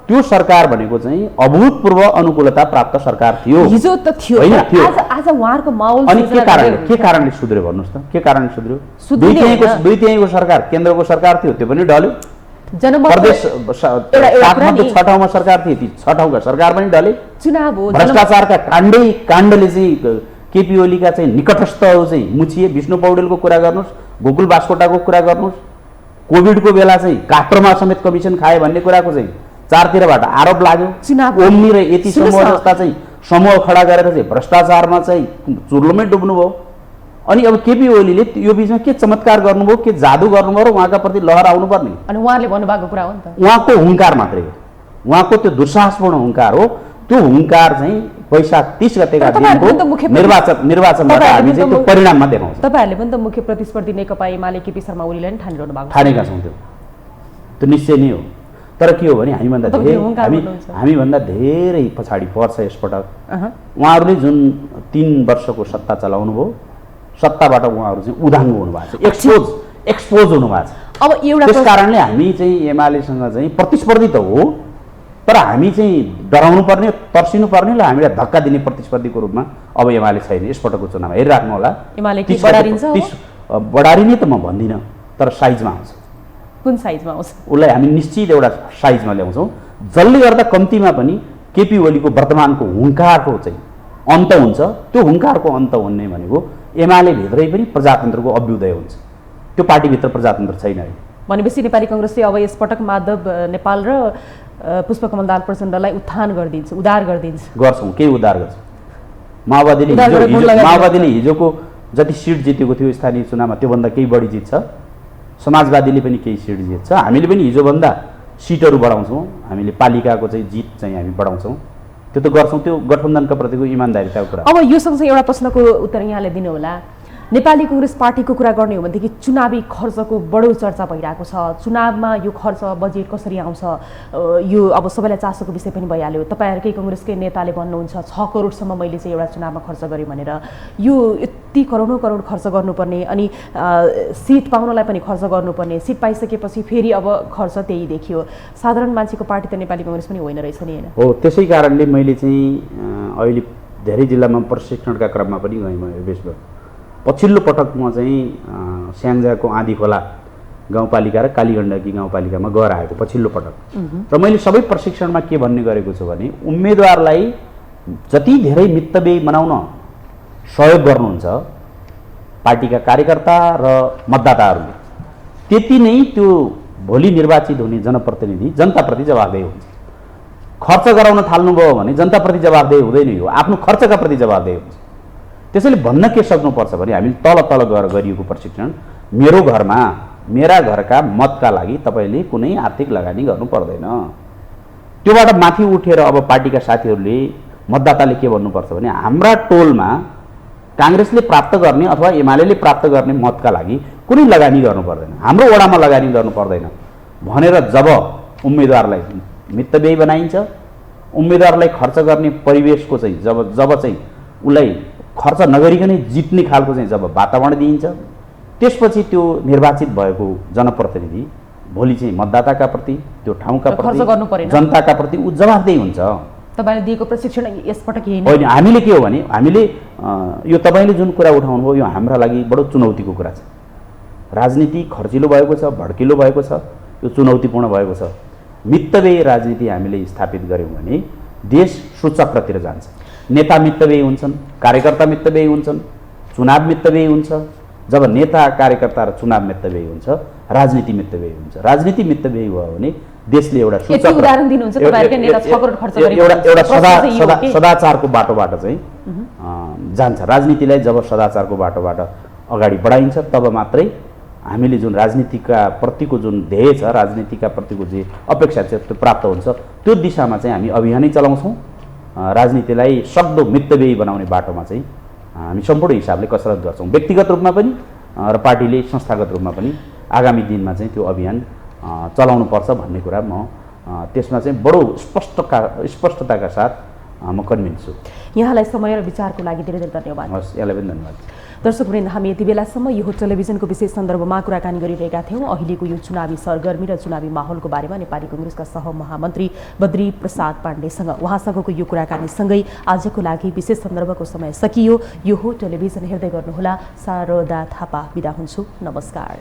Speaker 2: त्यो सरकार भनेको चाहिँ अभूतपूर्व अनुकूलता प्राप्त सरकार थियो,
Speaker 1: हिजो त थियो
Speaker 2: होइन थियो।
Speaker 1: आज उहाँहरूको माहौल
Speaker 2: अनि के कारणले सुध्र्यो भन्नुहोस् त, के कारणले सुध्र्यो? 2/3 सरकार केन्द्रको सरकार थियो, त्यो पनि ढल्यो। प्रदेश 6 ठाउँमा सरकार थियो, ती 6 ठाउँका सरकार पनि ढले।
Speaker 1: चुनाव हो,
Speaker 2: भ्रष्टाचारका काण्डले चाहिँ केपी ओलीका चाहिँ निकटस्थहरू चाहिँ मुछिए। विष्णु पौडेलको कुरा गर्नुहोस्, गोकुल बास्कोटाको कुरा गर्नुहोस्, कोभिडको बेला चाहिँ काठ्रोमा समेत कमिसन खाए भन्ने कुराको चाहिँ चारतिरबाट आरोप लाग्यो। ओम्नी र यति समूह जस्ता चाहिँ समूह खडा गरेर चाहिँ भ्रष्टाचारमा चाहिँ चुर्लोमै डुब्नुभयो। अनि अब केपी ओलीले यो बिचमा के चमत्कार गर्नुभयो, के जादु गर्नुभयो र उहाँका प्रति लहर आउनुपर्ने,
Speaker 1: अनि उहाँले भन्नुभएको कुरा हो नि त।
Speaker 2: उहाँको हुङ्कार मात्रै हो, उहाँको त्यो दुस्साहसपूर्ण हुङ्कार हो। त्यो हुङ्कार चाहिँ वैशाख 30 गतेका दिनको निर्वाचनबाट हामी चाहिँ त्यो परिणाममा देखाउँछ।
Speaker 1: तपाईँहरूले पनि त मुख्य प्रतिस्पर्धी नेकपा एमाले केपी शर्मा ओलीलाई नि ठानिरहनु भएको छ।
Speaker 2: ठानेका छौँ, त्यो निश्चय नै हो। तर के हो भने हामीभन्दा धेरै पछाडि पर्छ यसपटक। उहाँहरूले जुन 3 वर्षको सत्ता चलाउनु भयो, सत्ताबाट उहाँहरू चाहिँ उदाङ्गो हुनुभएको छ, एक्सपोज हुनुभएको छ।
Speaker 1: अब एउटा
Speaker 2: त्यस कारणले हामी चाहिँ एमालेसँग चाहिँ प्रतिस्पर्धी त हो, तर हामी चाहिँ डराउनु पर्ने, तर्सिनु पर्ने र हामीलाई धक्का दिने प्रतिस्पर्धीको रूपमा अब एमाले छैन यसपटकको चुनावमा। हेरिराख्नु होला,
Speaker 1: एमाले के बढारिन्छ?
Speaker 2: बढारिने त म भन्दिनँ, तर साइजमा आउँछ।
Speaker 1: कुन साइजमा आउँछ?
Speaker 2: उसलाई हामी निश्चित एउटा साइजमा ल्याउँछौँ, जसले गर्दा कम्तीमा पनि केपी ओलीको वर्तमानको हुङ्कारको चाहिँ अन्त हुन्छ। त्यो हुङ्कारको अन्त हुने भनेको एमाले भित्रै पनि प्रजातन्त्रको अभ्युदय हुन्छ। त्यो पार्टीभित्र प्रजातन्त्र छैन है
Speaker 1: भनेपछि नेपाली कङ्ग्रेसले अब यसपटक माधव नेपाल र पुष्पकमल दाहाल प्रचण्डलाई उत्थान गरिदिन्छ, उद्धार गरिदिन्छ।
Speaker 2: गर्छौँ, केही उद्धार गर्छ। माओवादीले हिजोको जति सिट जितेको थियो स्थानीय चुनावमा त्योभन्दा केही बढी जित्छ। समाजवादीले पनि केही सिट जित्छ। हामीले पनि हिजोभन्दा सिटहरू बढाउँछौँ। हामीले पालिकाको चाहिँ जित चाहिँ हामी बढाउँछौँ। त्यो त गर्छौँ, त्यो गठबन्धनका प्रतिको इमान्दारिताको कुरा।
Speaker 1: अब यो सँगसँगै एउटा प्रश्नको उत्तर यहाँले दिनुहोला। नेपाली कांग्रेस पार्टीको कुरा गर्ने हो भनेदेखि चुनावी खर्चको बढो चर्चा भइरहेको छ। चुनावमा यो खर्च बजेट कसरी आउँछ यो अब सबैलाई चासोको विषय पनि भइहाल्यो। तपाईँहरूकै कांग्रेसकै नेताले भन्नुहुन्छ 6 करोडसम्म मैले चाहिँ एउटा चुनावमा खर्च गरेँ भनेर। यो यति करोडौँ करोड खर्च गर्नुपर्ने अनि सिट पाउनलाई पनि खर्च गर्नुपर्ने, सिट पाइसकेपछि फेरि अब खर्च त्यही देखियो। साधारण मान्छेको पार्टी त नेपाली कांग्रेस पनि होइन रहेछ नि, होइन?
Speaker 2: हो, त्यसै कारणले मैले चाहिँ अहिले धेरै जिल्लामा प्रशिक्षणका क्रममा पनि गएँ। म बेसमा पछिल्लो पटक म चाहिँ स्याङ्जाको आँधी खोला गाउँपालिका र कालीगण्डकी गाउँपालिकामा गएर आएको पछिल्लो पटक। र मैले सबै प्रशिक्षणमा के भन्ने गरेको छु भने उम्मेदवारलाई जति धेरै मितव्ययी बनाउन सहयोग गर्नुहुन्छ पार्टीका कार्यकर्ता र मतदाताहरूले, त्यति नै त्यो भोलि निर्वाचित हुने जनप्रतिनिधि जनताप्रति जवाफदेही हुन्छ। खर्च गराउन थाल्नुभयो भने जनताप्रति जवाफदेही हुँदैन, यो आफ्नो खर्चका प्रति जवाफदेही हुन्छ। त्यसैले भन्न के सक्नुपर्छ भने हामी तल तल गएर गरिएको प्रशिक्षण, मेरो घरमा मेरा घरका मतका लागि तपाईँले कुनै आर्थिक लगानी गर्नु पर्दैन। त्योबाट माथि उठेर अब पार्टीका साथीहरूले मतदाताले के भन्नुपर्छ भने हाम्रा टोलमा काङ्ग्रेसले प्राप्त गर्ने अथवा एमाले प्राप्त गर्ने मतका लागि कुनै लगानी गर्नु पर्दैन, हाम्रो वडामा लगानी गर्नु पर्दैन भनेर जब उम्मेदवारलाई मितव्ययी बनाइन्छ, उम्मेदवारलाई खर्च गर्ने परिवेशको चाहिँ जब चाहिँ उसलाई खर्च नगरिकनै जित्ने खालको चाहिँ जब वातावरण दिइन्छ, त्यसपछि त्यो निर्वाचित भएको जनप्रतिनिधि भोलि चाहिँ मतदाताका प्रति, त्यो ठाउँका प्रति, जनताका प्रति ऊ जवाफदेही हुन्छ।
Speaker 1: तपाईँले दिएको प्रशिक्षण यसपटक यही
Speaker 2: होइन। हामीले के हो भने हामीले यो तपाईँले जुन कुरा उठाउनुभयो यो हाम्रा लागि बडो चुनौतीको कुरा छ। राजनीति खर्चिलो भएको छ, भड्किलो भएको छ, यो चुनौतीपूर्ण भएको छ। मितव्ययी राजनीति हामीले स्थापित गऱ्यौँ भने देश सुचक्रतिर जान्छ। नेता मितव्ययी हुन्छन्, कार्यकर्ता मितव्ययी हुन्छन्, चुनाव मितव्ययी हुन्छ। जब नेता कार्यकर्ता र चुनाव मितव्ययी हुन्छ, राजनीति मितव्ययी हुन्छ। राजनीति मितव्ययी भयो भने देशले एउटा
Speaker 1: उदाहरण दिनुहुन्छ तपाईहरुकै नेता 6 करोड खर्च गरेको
Speaker 2: एउटा सदाचारको बाटोबाट चाहिँ जान्छ। राजनीतिलाई जब सदाचारको बाटोबाट अगाडि बढाइन्छ तब मात्रै हामीले जुन राजनीतिका प्रतिको जुन ध्येय छ, राजनीतिका प्रतिको जे अपेक्षा छ त्यो प्राप्त हुन्छ। त्यो दिशामा चाहिँ हामी अभियानै चलाउँछौँ। राजनीतिलाई सक्दो मितव्ययी बनाउने बाटोमा चाहिँ हामी सम्पूर्ण हिसाबले कसरत गर्छौँ, व्यक्तिगत रूपमा पनि र पार्टीले संस्थागत रूपमा पनि। आगामी दिनमा चाहिँ त्यो अभियान चलाउनु पर्छ भन्ने कुरा म त्यसमा चाहिँ बडो स्पष्टताका साथ म कन्भिन्स छु।
Speaker 1: यहाँलाई समय र विचारको लागि धेरै धेरै धन्यवाद।
Speaker 2: हस्, यहाँलाई पनि धन्यवाद।
Speaker 1: दर्शकवृन्द, हामी यति बेलासम्म यो टेलिभिजनको विशेष सन्दर्भमा कुराकानी गरिरहेका थियौँ अहिलेको यो चुनावी सरगर्मी र चुनावी माहौलको बारेमा नेपाली कांग्रेसका सहमहामन्त्री बद्री प्रसाद पाण्डेसँग। उहाँसँगको यो कुराकानीसँगै आजको लागि विशेष सन्दर्भको समय सकियो। यो हो टेलिभिजन, हेर्दै गर्नुहोला। शारदा थापा बिदा हुन्छु। नमस्कार।